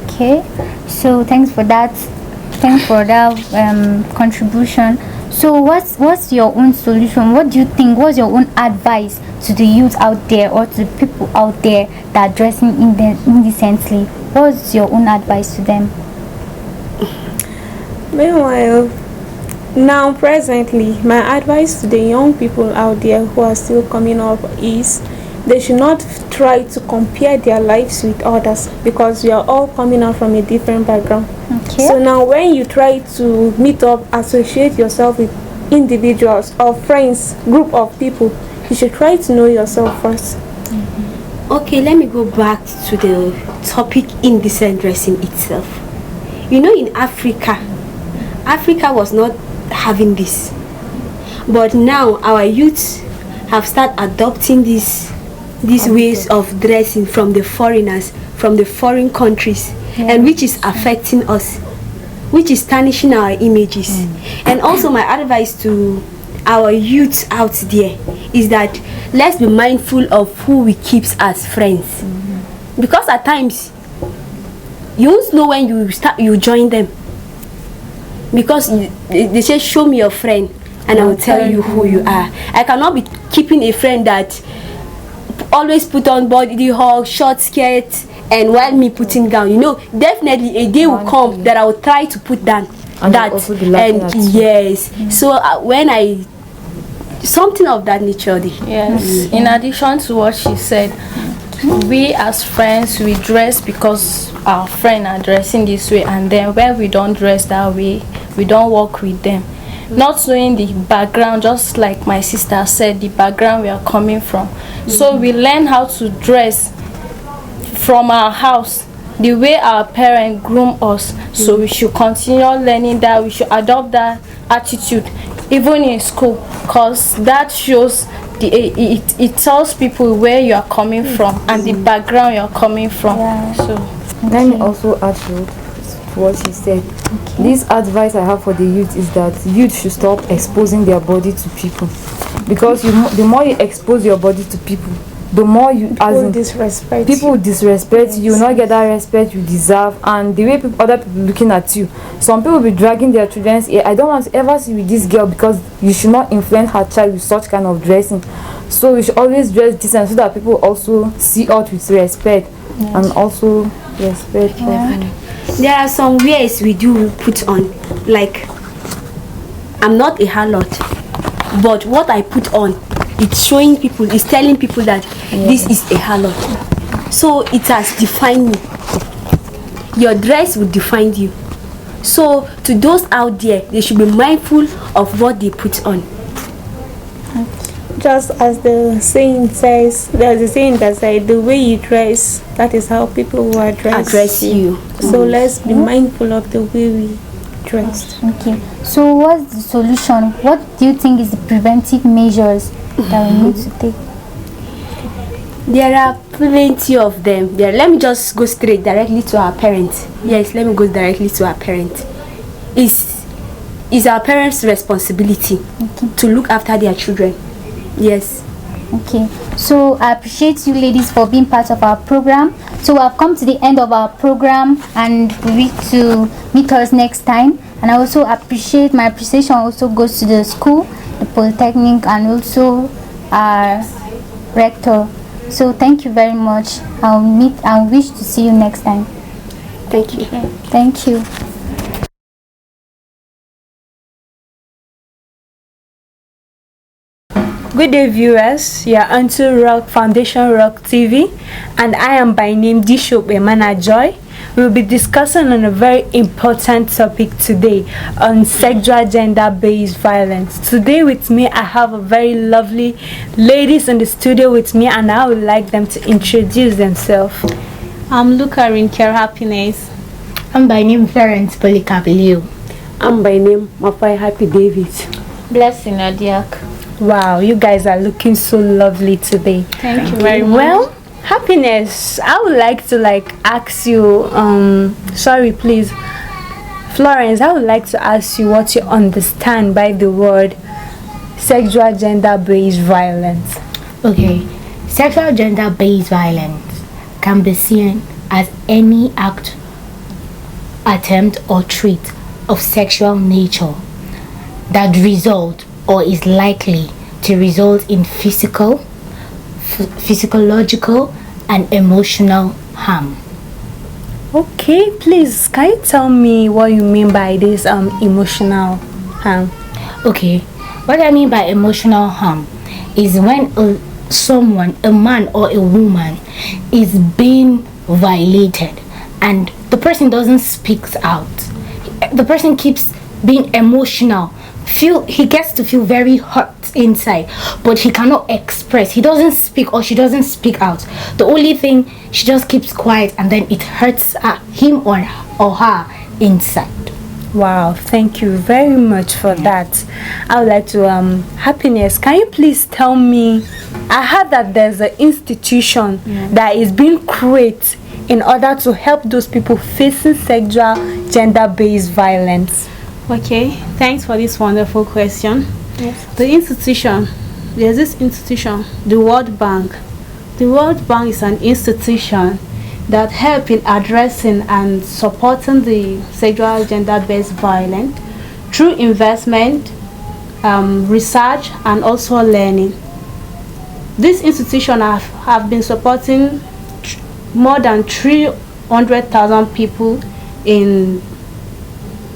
Okay, so thanks for that contribution. So what's your own solution? What do you think? What's your own advice to the youth out there, or to the people out there that are dressing indecently? What's your own advice to them? Meanwhile, now presently, my advice to the young people out there who are still coming up is they should not try to compare their lives with others, because we are all coming out from a different background. Okay. So now when you try to meet up, associate yourself with individuals or friends, group of people, you should try to know yourself first. Okay, let me go back to the topic indecent dressing itself. You know, in Africa was not having this, but now our youths have started adopting these ways of dressing from the foreigners, from the foreign countries, and which is affecting us, which is tarnishing our images. And also my advice to our youth out there is that let's be mindful of who we keep as friends, because at times you won't know when you join them, because they say show me your friend and I will tell you who you are. I cannot be keeping a friend that always put on body hug, short skirt, and while me putting down, you know, definitely a day will come that I will try to put down that. And yes, so when I something of that nature. Yes. In addition to what she said, we as friends, we dress because our friends are dressing this way, and then when we don't dress that way, we don't walk with them. Not knowing the background, just like my sister said, the background we are coming from. So we learn how to dress from our house, the way our parents groom us. So we should continue learning that. We should adopt that attitude even in school, because that shows it tells people where you are coming from and the background you are coming from. So let me also add to what she said. This advice I have for the youth is that youth should stop exposing their body to people, because the more you expose your body to people, the more you people disrespect you. You will not get that respect you deserve. And the way other people looking at you, some people will be dragging their children's ear. I don't want to ever see with this girl, because you should not influence her child with such kind of dressing. So we should always dress decent so that people also see us with respect and also respect. There are some ways we do put on, like I'm not a harlot, but what I put on, it's showing people, it's telling people that this is a harlot. So it has defined me. Your dress will define you. So to those out there, they should be mindful of what they put on. Just as the saying says, there's a saying that says, the way you dress, that is how people will address you. So let's be mindful of the way we dress. Okay. So what's the solution? What do you think is the preventive measures that we need to take? There are plenty of them. Let me just go straight directly to our parents. Yes, let me go directly to our parents. It's our parents' responsibility to look after their children. Yes. Okay. So I appreciate you ladies for being part of our program. So we have come to the end of our program, and we need to meet us next time. And I also appreciate, my appreciation also goes to the school, the Polytechnic, and also our rector. So thank you very much. I wish to see you next time. Thank you. Thank you. Good day, viewers. You are onto Foundation Rock TV, and I am by name Bishop Emana Joy. We will be discussing on a very important topic today on sexual gender-based violence. Today with me, I have a very lovely ladies in the studio with me, and I would like them to introduce themselves. I'm Luca Rinker Happiness. I'm by name Florence Polycabilio. I'm by name Mafai Happy David. Blessing Adiak. Wow, you guys are looking so lovely today. Thank you very much. Well, Happiness, I would like to ask you, sorry please, Florence, I would like to ask you what you understand by the word sexual gender-based violence. Okay, sexual gender-based violence can be seen as any act, attempt or trait of sexual nature that result or is likely to result in physiological and emotional harm. Okay, please, can you tell me what you mean by this emotional harm? Okay, what I mean by emotional harm is when someone, a man or a woman, is being violated and the person doesn't speak out, the person keeps being emotional, he gets to feel very hurt inside, but he cannot express, he doesn't speak or she doesn't speak out. The only thing, she just keeps quiet, and then it hurts him or her inside. Wow, thank you very much for that. I would like to Happiness, can you please tell me, I heard that there's an institution that is being created in order to help those people facing sexual gender-based violence. Okay, thanks for this wonderful question. Yes. There's this institution, the World Bank. The World Bank is an institution that help in addressing and supporting the sexual gender-based violence through investment, research, and also learning. This institution have been supporting more than 300,000 people in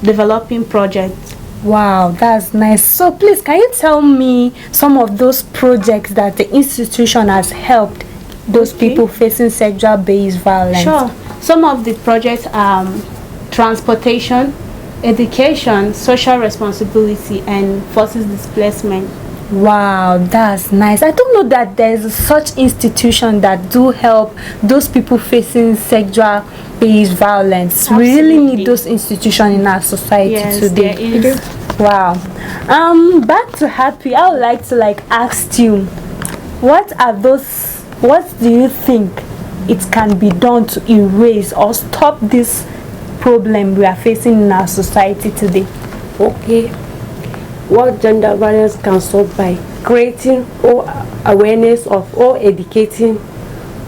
developing projects. Wow, that's nice. So please, can you tell me some of those projects that the institution has helped those people facing sexual-based violence? Sure. Some of the projects are transportation, education, social responsibility, and forces displacement. Wow, that's nice. I don't know that there's such institution that do help those people facing sexual-based violence. Absolutely. We really need those institutions in our society today. There is. Wow. Back to Happy, I would like to ask you, what do you think it can be done to erase or stop this problem we are facing in our society today? Okay. What gender violence can stop by creating awareness of or educating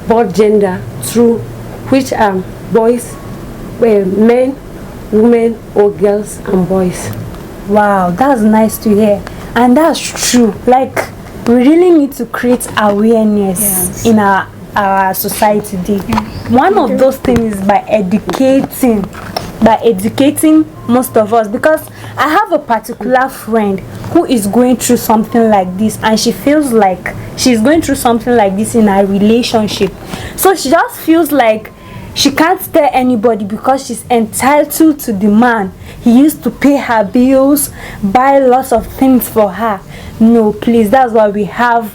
both gender through which are boys, men, women, or girls and boys. Wow, that's nice to hear, and that's true. We really need to create awareness in our society today. One of those things is by educating most of us, because I have a particular friend who is going through something like this, and she feels like she's going through something like this in her relationship. So she just feels like she can't tell anybody because she's entitled to the man. He used to pay her bills, buy lots of things for her. No, please, that's why we have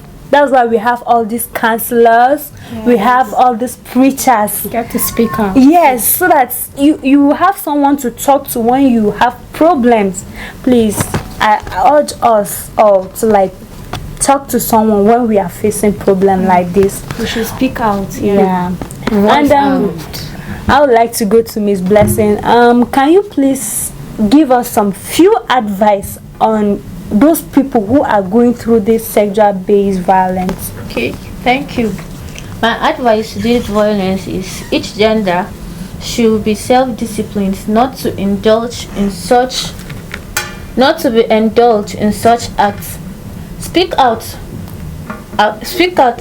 all these counselors. Yes. We have all these preachers. You get to speak out. Yes, so that you have someone to talk to when you have problems. Please, I urge us all to talk to someone when we are facing problem like this. We should speak out. Yeah. And I would like to go to Miss Blessing. Can you please give us some few advice on those people who are going through this sexual-based violence? Okay, thank you. My advice to this violence is each gender should be self-disciplined, not to be indulged in such acts. Speak out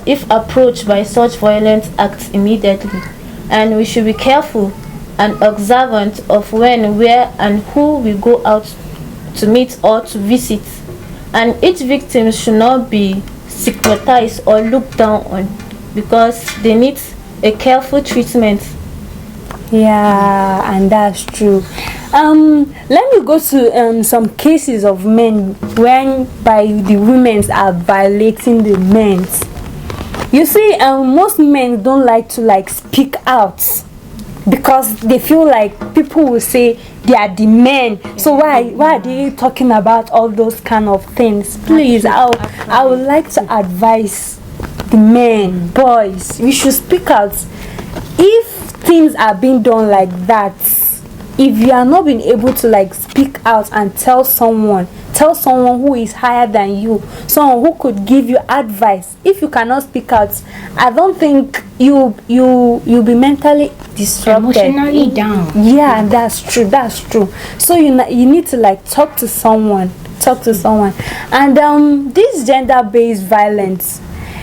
if approached by such violent acts immediately, and we should be careful and observant of when, where, and who we go out to meet or to visit. And each victim should not be stigmatized or looked down on, because they need a careful treatment. Yeah, and that's true. Let me go to some cases of men when by the women are violating the men. You see, most men don't like to speak out because they feel like people will say they are the men. So why are they talking about all those kind of things? Please, I would like to advise the men, boys, we should speak out. If things are being done like that, if you are not being able to speak out and tell someone who is higher than you, someone who could give you advice, if you cannot speak out, I don't think you'll be mentally disrupted, emotionally down. Yeah, that's true. So you need to talk to someone. And this gender-based violence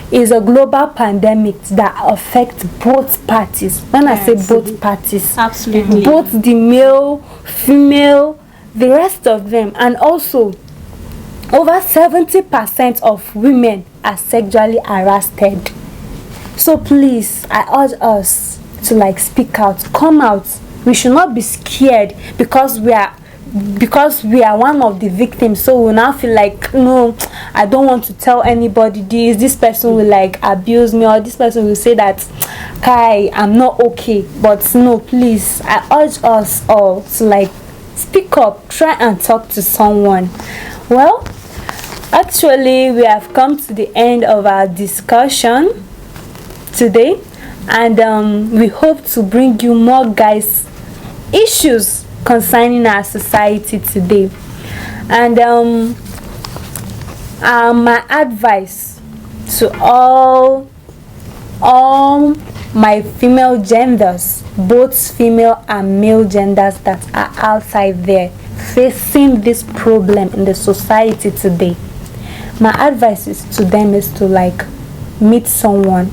is a global pandemic that affects both parties. When I say both parties, absolutely, both the male, female, the rest of them. And also, over 70% of women are sexually harassed. So please, I urge us to like speak out, come out. We should not be scared because we are one of the victims, so we now feel like, no, I don't want to tell anybody this person will like abuse me, or this person will say that Kai, I'm not okay. But no, please, I urge us all to like speak up, try and talk to someone. Well, actually we have come to the end of our discussion today, and we hope to bring you more guys issues concerning our society today. And my advice to all my female genders, both female and male genders that are outside there facing this problem in the society today, my advice is to them is to like meet someone,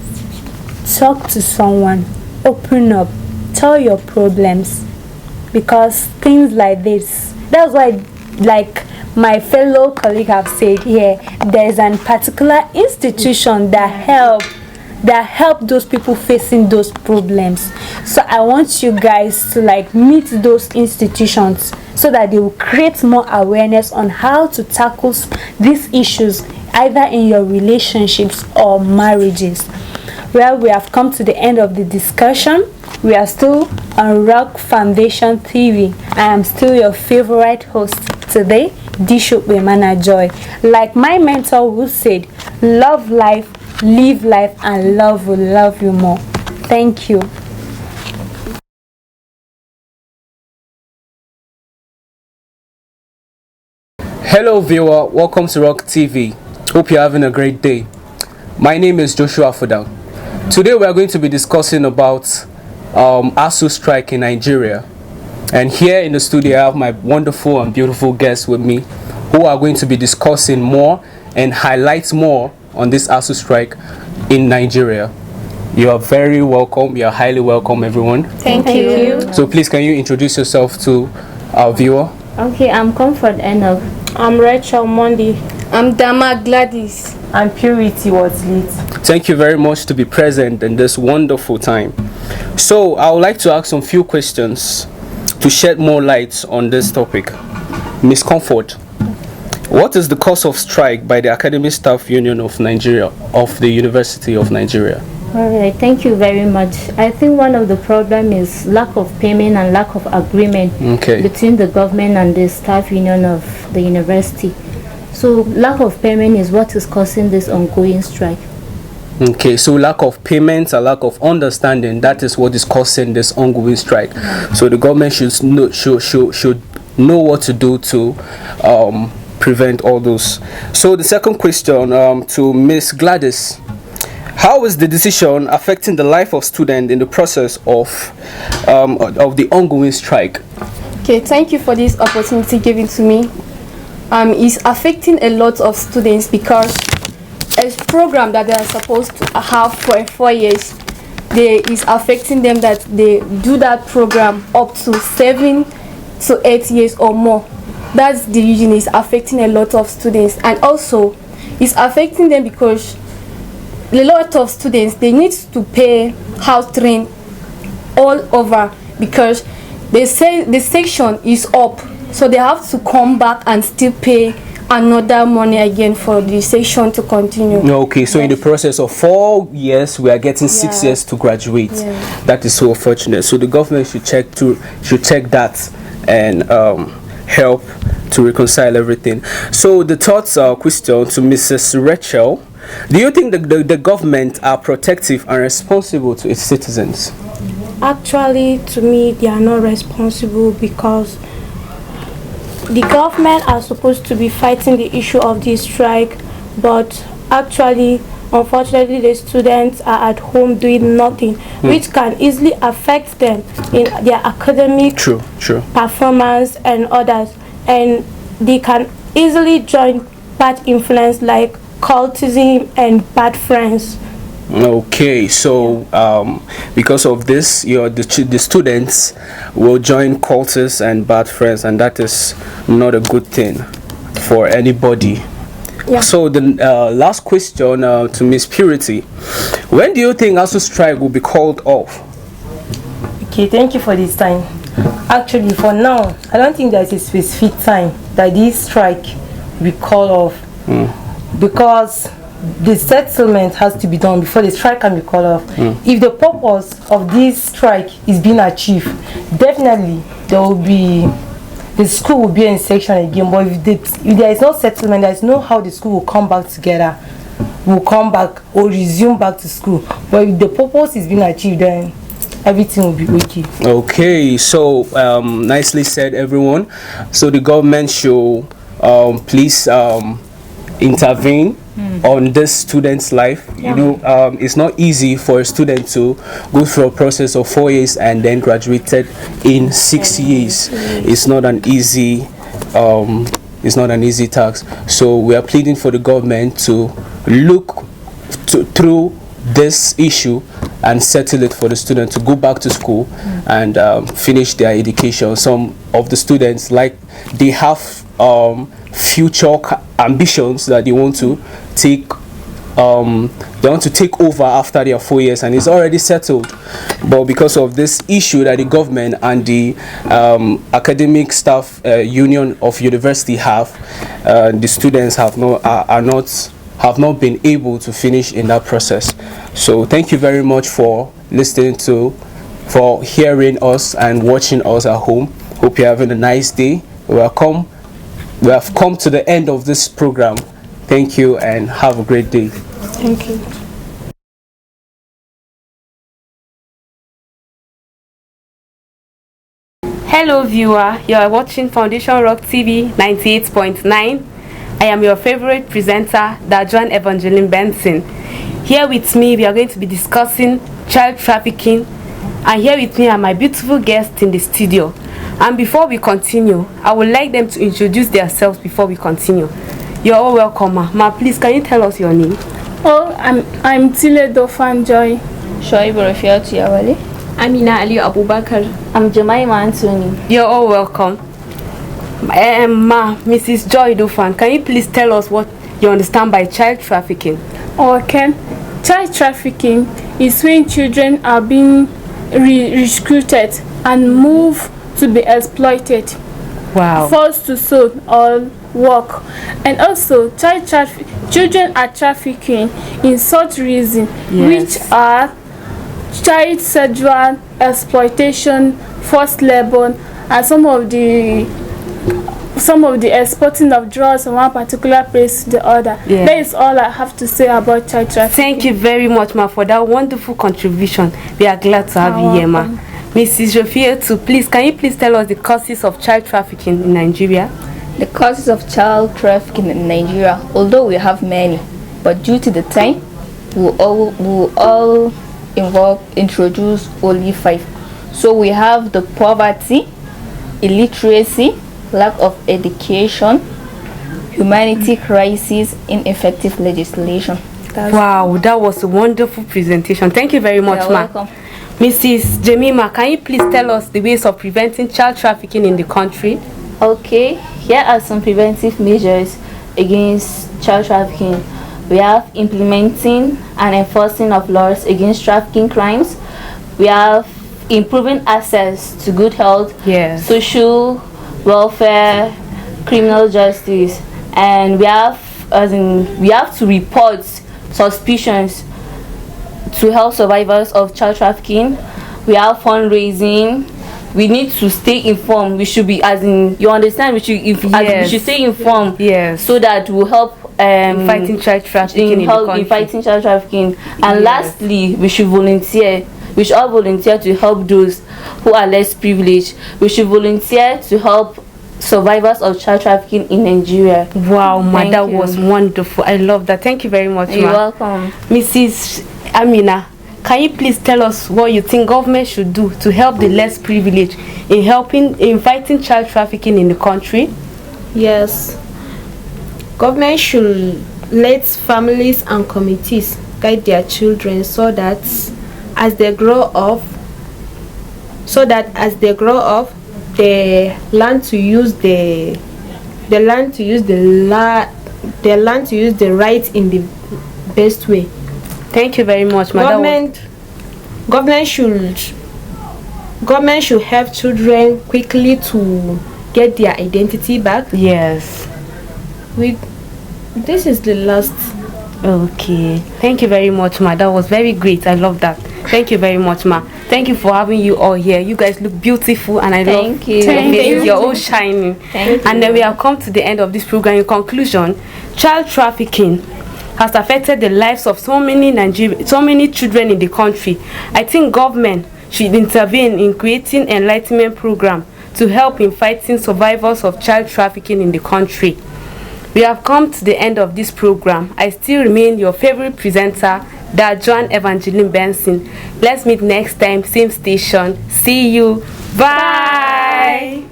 talk to someone, open up, tell your problems, because things like this, that's why, like my fellow colleague have said here, there is a particular institution that help those people facing those problems. So I want you guys to like meet those institutions so that they will create more awareness on how to tackle these issues, either in your relationships or marriages. Well, we have come to the end of the discussion. We are still on Rock Foundation TV. I am still your favorite host today, Dishopemana Joy. Like my mentor who said, love life, live life, and love will love you more. Thank you. Hello viewer, welcome to Rock TV. Hope you're having a great day. My name is Joshua Fudal. Today we are going to be discussing about ASU strike in Nigeria. And here in the studio I have my wonderful and beautiful guests with me who are going to be discussing more and highlight more on this ASU strike in Nigeria. You are very welcome. You are highly welcome, everyone. Thank you. So please, can you introduce yourself to our viewer? Okay, I'm Comfort Enoch. I'm Rachel Monday. I'm Dama Gladys. And Purity was late. Thank you very much to be present in this wonderful time. So I would like to ask some few questions to shed more light on this topic. Miss Comfort, what is the cause of strike by the Academic Staff Union of Nigeria, of the University of Nigeria? All right, thank you very much. I think one of the problem is lack of payment and lack of agreement between the government and the staff union of the university. So lack of payment is what is causing this ongoing strike. Okay, so lack of payment and lack of understanding, that is what is causing this ongoing strike. So the government should know what to do to prevent all those. So the second question to Miss Gladys. How is the decision affecting the life of students in the process of the ongoing strike? Okay, thank you for this opportunity given to me. It's affecting a lot of students because a program that they are supposed to have for 4 years, is affecting them that they do that program up to 7 to 8 years or more. That's the reason it's affecting a lot of students, and also it's affecting them because a lot of students, they need to pay house rent all over because they say the section is up, so they have to come back and still pay another money again for the section to continue. Okay, so in the process of 4 years we are getting 6 years to graduate. That is so unfortunate. So the government should check that and help to reconcile everything. So the third question to Mrs. Rachel. Do you think the government are protective and responsible to its citizens? Actually, to me, they are not responsible because the government are supposed to be fighting the issue of this strike, but actually, unfortunately, the students are at home doing nothing, which can easily affect them in their academic performance and others, and they can easily join bad influence like cultism and bad friends. Okay, so because of this, the students will join cultists and bad friends, and that is not a good thing for anybody. Yeah. So the last question to Miss Purity: when do you think ASU strike will be called off? Okay, thank you for this time. Actually, for now, I don't think there's a specific time that this strike will call off, because the settlement has to be done before the strike can be called off. If the purpose of this strike is being achieved, definitely the school will be in section again. But if there is no settlement, there is no how the school will come back together, will come back or resume back to school. But if the purpose is being achieved, then everything will be okay. Okay, so nicely said, everyone. So the government should please intervene on this student's life. You know, it's not easy for a student to go through a process of 4 years and then graduated in 6 years. It's not an easy task. So we are pleading for the government to look through this issue and settle it for the student to go back to school and finish their education. Some of the students, like, they have future ambitions that they want to take over after their 4 years, and it's already settled, but because of this issue that the government and the academic staff union of university have, the students have not been able to finish in that process. So thank you very much for for hearing us and watching us at home. Hope you're having a nice day. We have come to the end of this program. Thank you and have a great day. Thank you. Hello viewer, you are watching Foundation Rock TV 98.9. I am your favorite presenter, Dajuan Evangeline Benson. Here with me, we are going to be discussing child trafficking, and here with me are my beautiful guests in the studio. And before we continue, I would like them to introduce themselves before we continue. You're all welcome, ma. Ma, please, can you tell us your name? Oh, I'm Tile Dofan Joy. Shoaib Rafiat Yawale. Amina Ali Abubakar. I'm Jemima Anthony. You're all welcome. Ma, Mrs. Joy Dofan, can you please tell us what you understand by child trafficking? Okay. Child trafficking is when children are being recruited and moved to be exploited, forced to sew or work. And also children are trafficking in such reasons, which are child sexual exploitation, forced labor, and some of the exporting of drugs from one particular place to the other. That is all I have to say about child trafficking. Thank you very much, ma, for that wonderful contribution. We are glad to have you here, ma. Mrs. Rafiatu, please, can you please tell us the causes of child trafficking in Nigeria? The causes of child trafficking in Nigeria, although we have many, but due to the time, we'll all introduce only 5. So we have the poverty, illiteracy, lack of education, humanity crisis, ineffective legislation. Wow, that was a wonderful presentation. Thank you very much, ma. Welcome. Mrs. Jemima, can you please tell us the ways of preventing child trafficking in the country? Okay, here are some preventive measures against child trafficking. We have implementing and enforcing of laws against trafficking crimes. We have improving access to good health, social welfare, criminal justice, and we have to report suspicions to help survivors of child trafficking. We have fundraising. We need to stay informed. We should be, you understand, we should stay informed, so that we'll help fighting child trafficking in fighting child trafficking. And lastly, we should volunteer. We should all volunteer to help those who are less privileged. We should volunteer to help survivors of child trafficking in Nigeria. Wow, ma, that was wonderful. I love that. Thank you very much, ma. You're welcome. Mrs. Amina, can you please tell us what you think government should do to help the less privileged in fighting child trafficking in the country? Yes. Government should let families and communities guide their children so that as they grow up, they learn to use the they learn to use the right in the best way. Thank you very much, Madam. Government should help children quickly to get their identity back. Yes. This is the last. Okay. Thank you very much, ma. That was very great. I love that. Thank you very much, ma. Thank you for having you all here. You guys look beautiful, and I love you. You're all shining. And then we have come to the end of this program. In conclusion, child trafficking has affected the lives of so many children in the country. I think government should intervene in creating enlightenment program to help in fighting survivors of child trafficking in the country. We have come to the end of this program. I still remain your favorite presenter, Joan Evangeline Benson. Let's meet next time, same station. See you. Bye.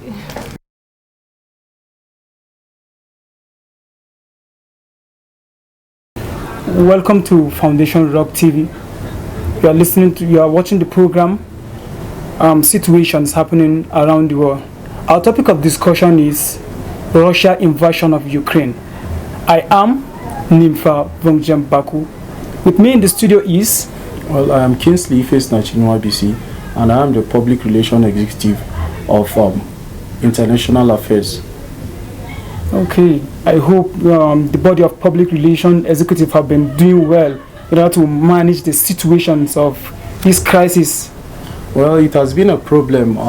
Welcome to Foundation Rock TV. You are watching the program situations happening around the world. Our topic of discussion is Russia invasion of Ukraine. I am Nimfa Vongjem Baku. With me in the studio is... Well, I am Kingsley Ifesnachinwa BC, and I am the Public Relations Executive of International Affairs. Okay, I hope the body of Public Relations Executive have been doing well in order to manage the situations of this crisis. Well, it has been a problem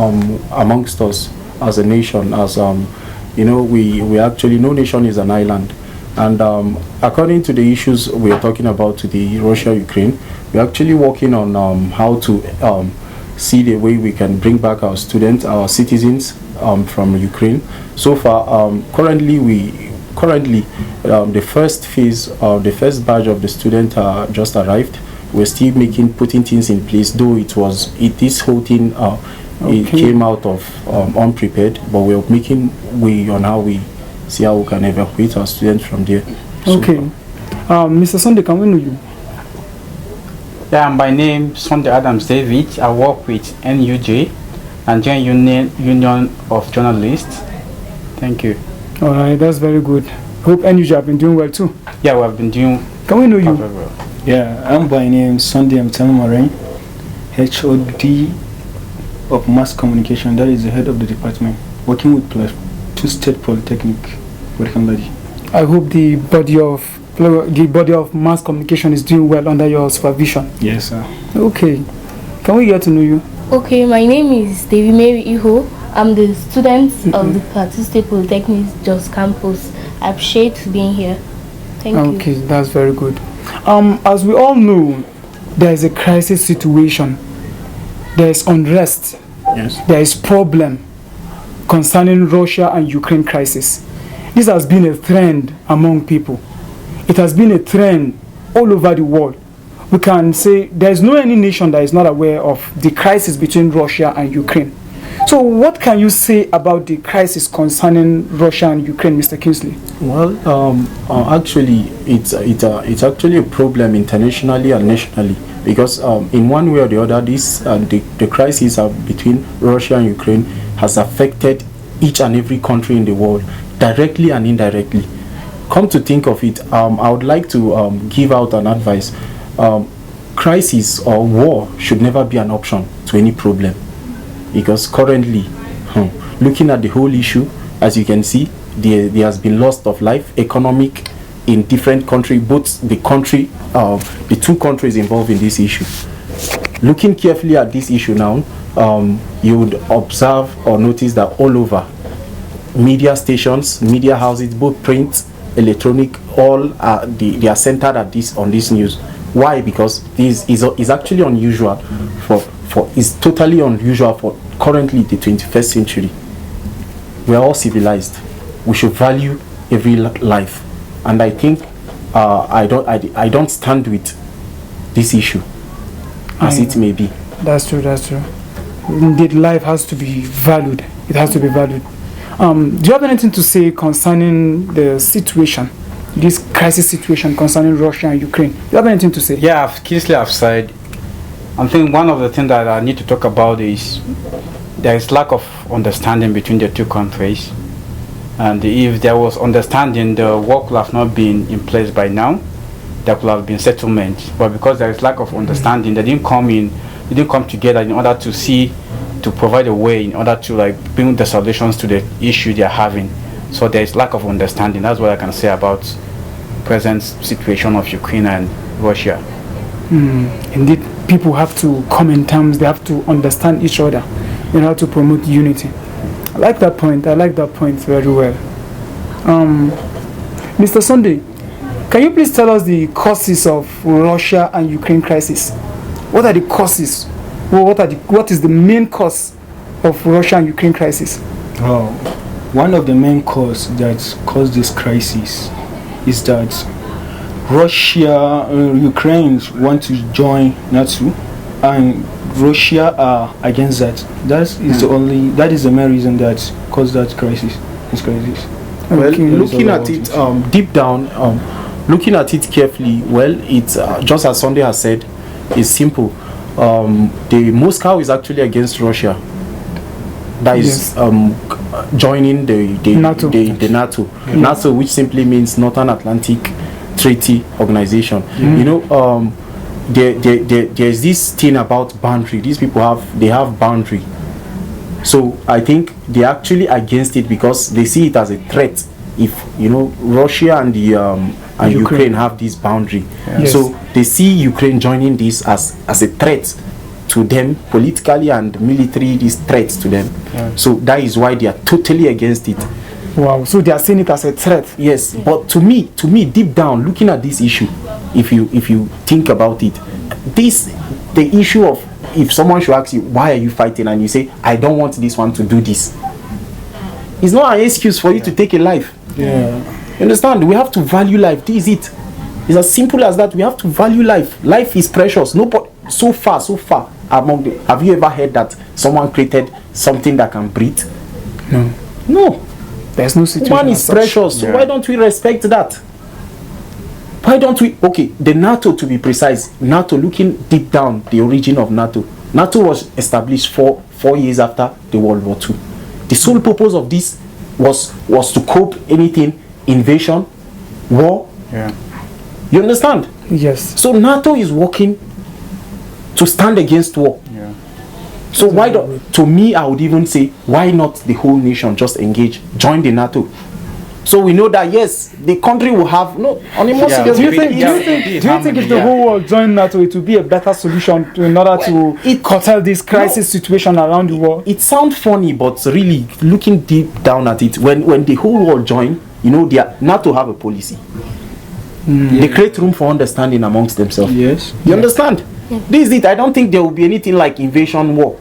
amongst us as a nation, as we actually, no nation is an island. And according to the issues we are talking about today, Russia-Ukraine, we're actually working on how to see the way we can bring back our students, our citizens from Ukraine. So far, currently the first phase, the first batch of the students just arrived. We're still putting things in place, though this whole thing it came out of unprepared, but we're making way on how we see how we can evacuate our students from there. Okay. Mr. Sunday, can we know you? Yeah, my name is Sunday Adams David. I work with NUJ, Nigerian Union of Journalists. Thank you. Alright, that's very good. Hope NUJ have been doing well too. Yeah, we have been doing. Can we know you? Very well. Yeah, I'm by name Sunday Mtamarin, HOD of Mass Communication. That is the head of the department, working with Plateau State Polytechnic. I hope the body of mass communication is doing well under your supervision. Yes, sir. Okay. Can we get to know you? Okay, my name is Devi Mary Iho. I'm the student of the Plateau State Polytechnic Jos campus. I appreciate being here. Thank you. Okay, that's very good. As we all know, there is a crisis situation. There is unrest. Yes. There is problem concerning Russia and Ukraine crisis. This has been a trend among people. It has been a trend all over the world. We can say there is no any nation that is not aware of the crisis between Russia and Ukraine. So what can you say about the crisis concerning Russia and Ukraine, Mr. Kingsley? Well, actually, it's actually a problem internationally and nationally, because in one way or the other, the crisis between Russia and Ukraine has affected each and every country in the world, directly and indirectly. Come to think of it, I would like to give out an advice. Crisis or war should never be an option to any problem, because currently, looking at the whole issue, as you can see, there has been loss of life, economic, in different countries, both the two countries involved in this issue. Looking carefully at this issue now, you would observe or notice that all over, media stations, media houses, both print, electronic, all they are centered at on this news. Why? Because this is actually unusual it's totally unusual for currently the 21st century. We are all civilized. We should value every life, and I think I don't stand with this issue as it may be. That's true. Indeed, life has to be valued. It has to be valued. Do you have anything to say concerning the situation, this crisis situation concerning Russia and Ukraine? Do you have anything to say? Yeah, Kingsley have said. I think one of the things that I need to talk about is there is lack of understanding between the two countries. And if there was understanding, the war could have not been in place by now. There could have been settlement. But because there is lack of understanding, they didn't come together in order to provide a way in order to like bring the solutions to the issue they are having. So there is lack of understanding. That's what I can say about present situation of Ukraine and Russia. Indeed, people have to come in terms. They have to understand each other in order to promote unity. I like that point. I like that point very well. Mr. Sunday, can you please tell us the causes of Russia and Ukraine crisis? What are the causes? What is the main cause of Russia and Ukraine crisis? One of the main causes that caused this crisis is that Russia, Ukraine want to join NATO, and Russia are against that. That is the main reason that caused that crisis. This crisis. Well, looking at it deep down, looking at it carefully, well, it's just as Sunday has said, it's simple. The Moscow is actually against Russia. That is joining the NATO. The NATO. Yes. NATO, which simply means Northern Atlantic Treaty Organization. You know, there's this thing about boundary. These people have boundary. So I think they're actually against it because they see it as a threat. If you know Russia and Ukraine have this boundary, so they see Ukraine joining this as a threat to them politically and military. This threat to them, so that is why they are totally against it. Wow! So they are seeing it as a threat. Yes, but to me, deep down, looking at this issue, if you think about it, the issue of if someone should ask you why are you fighting and you say I don't want this one to do this, it's not an excuse for you to take a life. You understand? We have to value life. This is it. It's as simple as that. We have to value life. Life is precious. Nobody so far among the. Have you ever heard that someone created something that can breathe? No. There's no situation. One is precious. So why don't we respect that? Why don't we? Okay, the NATO, to be precise, NATO, looking deep down, the origin of NATO. NATO was established 4 years after the World War II. The sole purpose of this was to cope anything, invasion, war. You understand? Yes. So NATO is working to stand against war. So why don't? To me, I would even say, why not the whole nation just engage, join the NATO? So we know that yes, the country will have no. On a more serious, do you think if the whole world joined NATO, it would be a better solution in order to curtail this crisis situation around the world? It sounds funny, but really looking deep down at it, when the whole world join, you know, NATO have a policy. They create room for understanding amongst themselves. Yes. You understand? This is it. I don't think there will be anything like invasion war,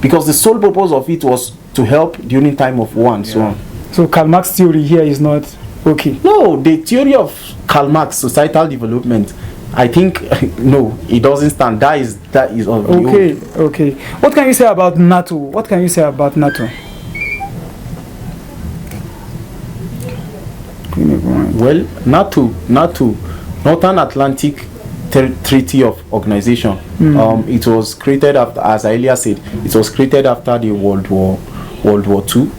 because the sole purpose of it was to help during time of war and so on. So Karl Marx theory here is not okay. No, the theory of Karl Marx, societal development, I think no, it doesn't stand. That is okay. What can you say about NATO? Well, NATO, Northern Atlantic Treaty of Organization. It was created after, as I earlier said, it was created after the World War II.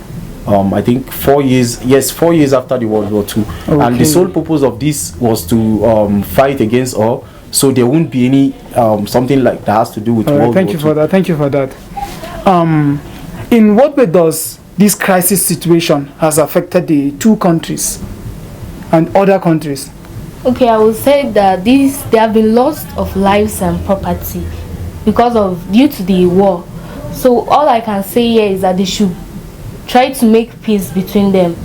I think 4 years after the World War II. And the sole purpose of this was to fight against all, so there won't be any something like that has to do with World War II. Thank you for that. In what way does this crisis situation has affected the two countries and other countries? Okay, I would say that there have been loss of lives and property due to the war. So all I can say here is that they should try to make peace between them.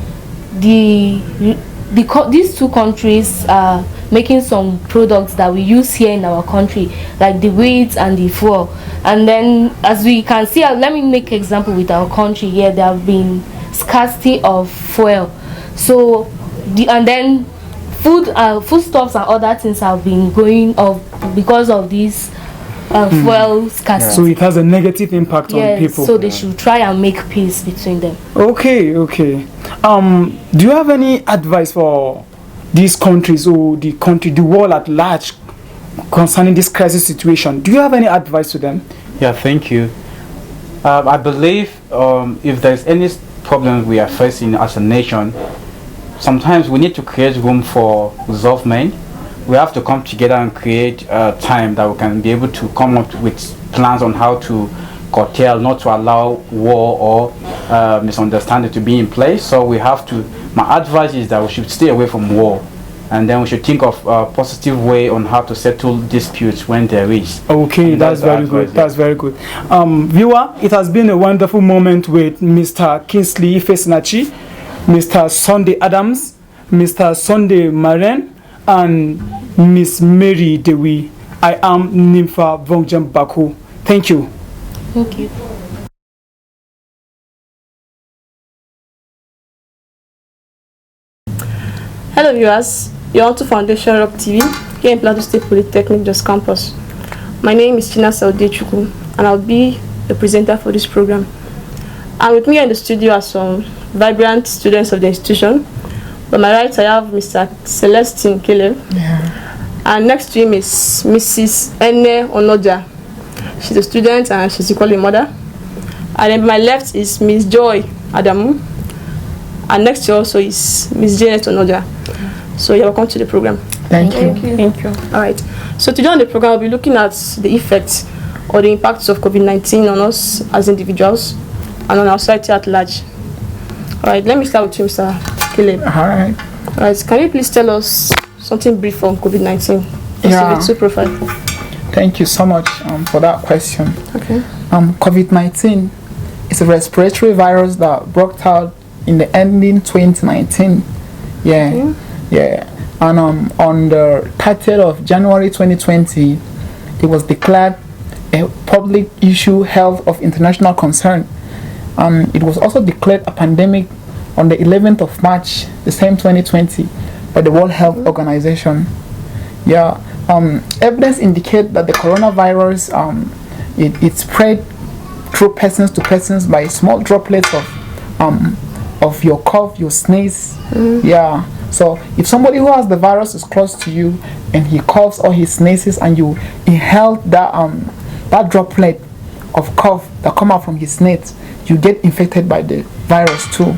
These two countries are making some products that we use here in our country, like the wheat and the fuel. And then, as we can see, let me make an example with our country here. There have been scarcity of fuel. So, and then foodstuffs and other things have been going up because of this fuel scarcity. So it has a negative impact on people. So they should try and make peace between them. Okay. Do you have any advice for these countries or the world at large concerning this crisis situation? Do you have any advice to them? Yeah, thank you. I believe if there's any problems we are facing as a nation, sometimes we need to create room for resolvement. We have to come together and create time that we can be able to come up with plans on how to curtail, not to allow war or misunderstanding to be in place. So we have to, my advice is that we should stay away from war, and then we should think of a positive way on how to settle disputes when there is. Okay, that's very good. That's very good. Viewer, it has been a wonderful moment with Mr. Kingsley Ifesinachi, Mr. Sunday Adams, Mr. Sunday Maren, and Miss Mary Dewi. I am Nympha Vongjam Baku. Thank you. Thank you. Hello viewers, you're on to Foundation Rock TV here in Plateau State Polytechnic Just Campus. My name is China Saudechuku and I'll be the presenter for this program. And with me in the studio are some vibrant students of the institution. On my right I have Mr. Celestine Caleb. And next to him is Mrs. Ene Onoja. She's a student and she's equally a mother. And then my left is Miss Joy Adamu. And next to her also is Miss Janet Onoja. So you're welcome to the program. Thank you. Thank you. All right. So today on the program, we'll be looking at the effects or the impacts of COVID-19 on us as individuals and on our society at large. All right. Let me start with you, Mr. Caleb. All right. All right. Can you please tell us something brief on COVID-19? Yeah. Just a profile. Thank you so much for that question. Okay. COVID-19 is a respiratory virus that broke out in the ending 2019. Yeah. And on the 30th of January 2020, it was declared a public issue health of international concern. It was also declared a pandemic on the 11th of March, the same 2020, by the World Health Organization. Yeah. Evidence indicate that the coronavirus it spread through persons to persons by small droplets of your cough, your sneeze. Yeah. So if somebody who has the virus is close to you and he coughs or he sneezes and you inhale that droplet of cough that come out from his sneeze, you get infected by the virus too.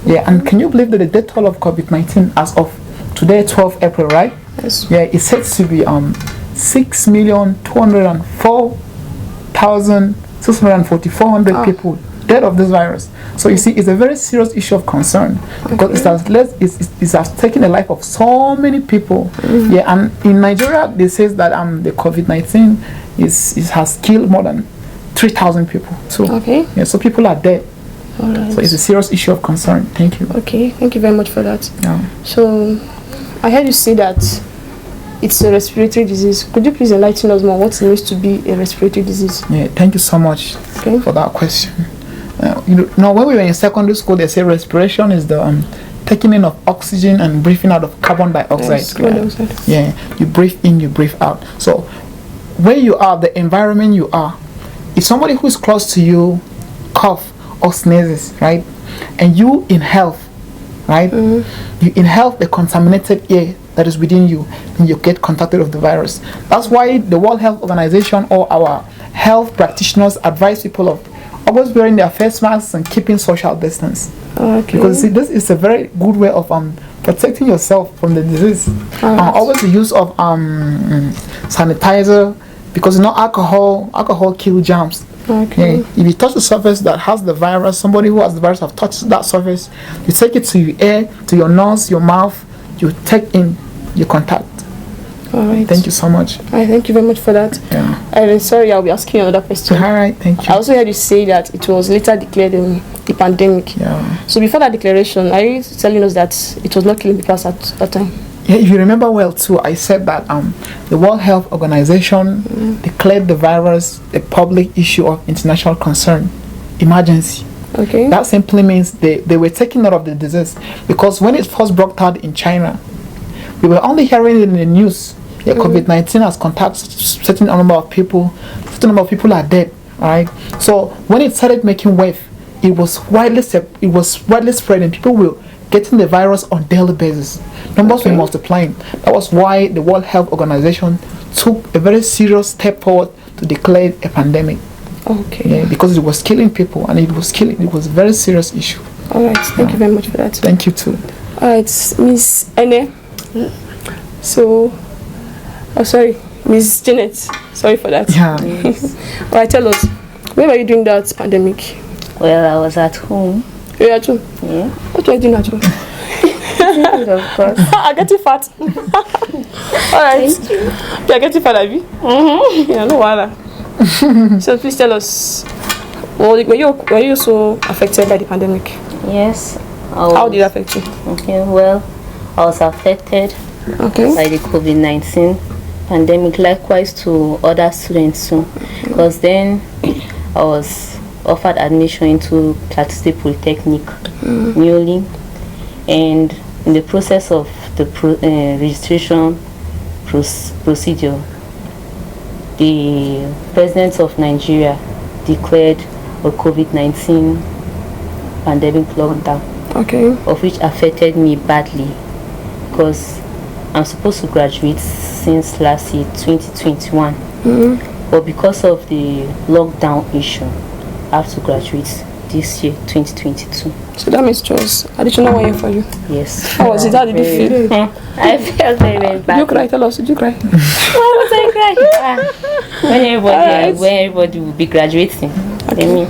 Yeah. And can you believe that the death toll of COVID-19 as of today, 12 April, right? Yes. Yeah, it's said to be 6,204,644 people dead of this virus. So you see, it's a very serious issue of concern because it has taken the life of so many people. Yeah, and in Nigeria, they say that the COVID-19 has killed more than 3,000 people. So yeah, so people are dead. All right. So it's a serious issue of concern. Thank you. Okay, thank you very much for that. Yeah. So I heard you say that it's a respiratory disease. Could you please enlighten us more what it means to be a respiratory disease? Yeah, thank you so much for that question. You know, when we were in secondary school, they say respiration is the taking in of oxygen and breathing out of carbon dioxide. Yes, carbon dioxide. Yeah, you breathe in, you breathe out. So where you are, the environment you are, if somebody who's close to you cough or sneezes, right, and you inhale, right, you inhale the contaminated air that is within you, and you get contacted with the virus. That's why the World Health Organization or our health practitioners advise people of always wearing their face masks and keeping social distance. Okay. Because see, this is a very good way of protecting yourself from the disease. Always the use of sanitizer, because alcohol kills germs. Okay. Yeah, if you touch the surface that has the virus, somebody who has the virus have touched that surface, you take it to your ear, to your nose, your mouth, you take in your contact. All right. Thank you so much. All right, thank you very much for that. Yeah. And sorry, I'll be asking you another question. All right, thank you. I also heard you say that it was later declared a pandemic. Yeah. So before that declaration, are you telling us that it was not killing people at that time? Yeah, if you remember well too, I said that the World Health Organization declared the virus a public issue of international concern, emergency. Okay. That simply means they were taking note of the disease, because when it first broke out in China, we were only hearing it in the news. Yeah, COVID-19 has contacted certain number of people. Certain number of people are dead. All right. So when it started making wave, it was widely spread, and people were getting the virus on daily basis. Numbers were multiplying. That was why the World Health Organization took a very serious step forward to declare a pandemic. Okay. Yeah, because it was killing people, and it was a very serious issue. All right, thank you very much for that. Thank you too. All right, Miss Ene. So, sorry, Miss Janet. Sorry for that. Yeah. All right, tell us, where were you during that pandemic? Well, I was at home. You were at home? Yeah. What were you doing at home? Of course. I get you fat. All right. Thank you. Yeah, get you fat, Abby. Yeah, no wala. So please tell us, were you so affected by the pandemic? Yes. How did it affect you? Okay, well, I was affected by the COVID-19 pandemic, likewise to other students too. Because then I was offered admission into Plateau Polytechnic newly, and in the process of the registration procedure, the President of Nigeria declared a COVID-19 pandemic lockdown, of which affected me badly, because I'm supposed to graduate since last year, 2021, but because of the lockdown issue, I have to graduate this year, 2022. So that means it was additional 1 year for you? Yes. How was it? How did you feel? I felt very, very bad. Did you cry? Tell us, did you cry? Why was I crying? When everybody will be graduating. Okay.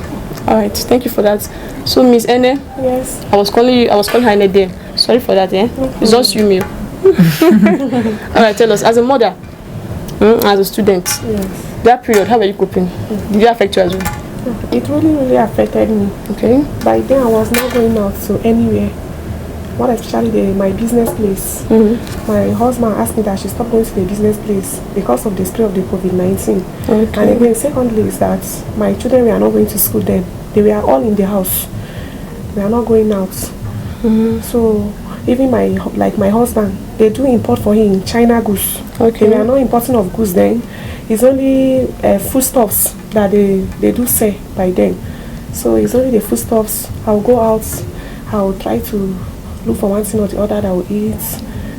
All right, thank you for that. So Miss Ene, yes, I was calling her Ene there. Sorry for that, It's just you, me. All right, tell us, as a mother, as a student, that period, how were you coping? Did it affect you as well? It really affected me. Okay. By then I was not going out to anywhere. What especially my business place. My husband asked me that I should stop going to the business place because of the spread of the COVID-19. And again, secondly is that my children were not going to school then. They were all in the house. We are not going out. So even my husband, they do import for him China goods. They were not importing of goods then. It's only foodstuffs that they do sell by then. So it's only the foodstuffs. I'll go out, I'll try to look for one thing or the other that I will eat.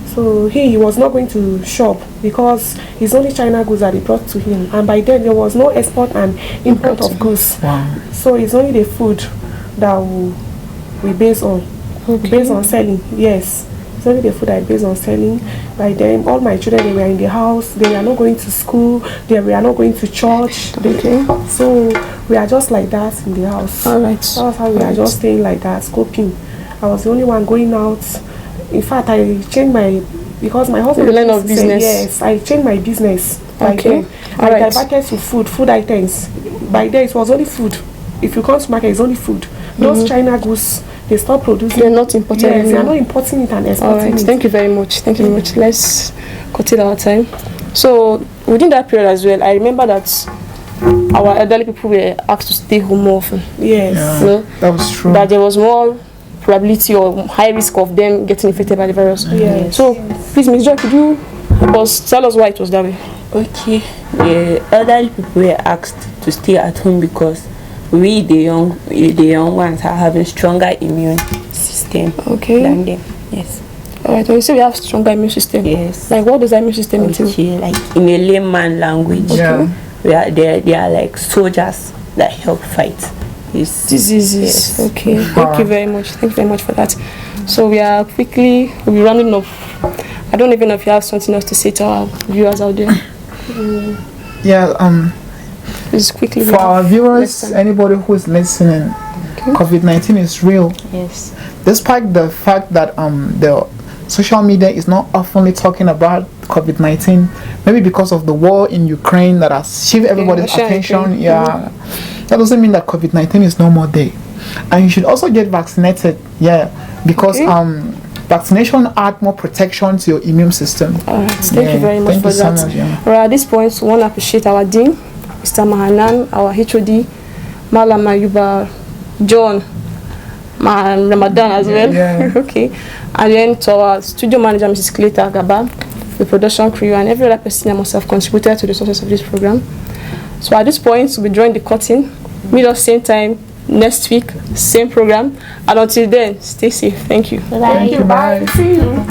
So he was not going to shop because it's only China goods that they brought to him. And by then there was no export and import of goods. Wow. So it's only the food that we base on. Based on selling, yes. It's only the food I base on selling. By then, all my children, they were in the house. They were not going to school. They were not going to church. So we are just like that in the house. All right. That's how we are just staying like that, scoping. I was the only one going out. In fact, I changed because my husband... The line of business. Yes, I changed my business. Okay. I diverted to food items. By then, it was only food. If you come to market, it's only food. Those China goods, they stop producing. They're not importing it. Yes, they are not importing it and exporting it. Thank you very much. Thank you very much. Let's curtail our time. So within that period as well, I remember that our elderly people were asked to stay home more often. Yes. That was true. That there was more probability or high risk of them getting infected by the virus. Yes. So please, Ms. Joy, could you tell us why it was that way? Okay. The elderly people were asked to stay at home because we the young ones are having stronger immune system than them. Yes. Alright, when you say we have stronger immune system, yes. Like what does that immune system entail? Like in a layman language, they are like soldiers that help fight diseases. Yes. Okay. Thank you very much. Thank you very much for that. So we'll be rounding off. I don't even know if you have something else to say to our viewers out there. Just quickly for our viewers, anybody who is listening, COVID-19 is real. Yes. Despite the fact that the social media is not oftenly talking about COVID-19, maybe because of the war in Ukraine that has shifted everybody's attention. That doesn't mean that COVID-19 is no more there. And you should also get vaccinated. Because vaccination adds more protection to your immune system. Alright, thank you very much for that. Alright, at this point, we want to appreciate our Dean, Mr. Mahanan, our HOD, Malam Ayuba, John, Ramadan as well. Okay. And then to our studio manager, Mrs. Cleta Gaba, the production crew, and every other person that must have contributed to the success of this program. So at this point, we'll be drawing the curtain. Meet us same time next week, same program. And until then, stay safe. Thank you. Thank you. Bye. See you.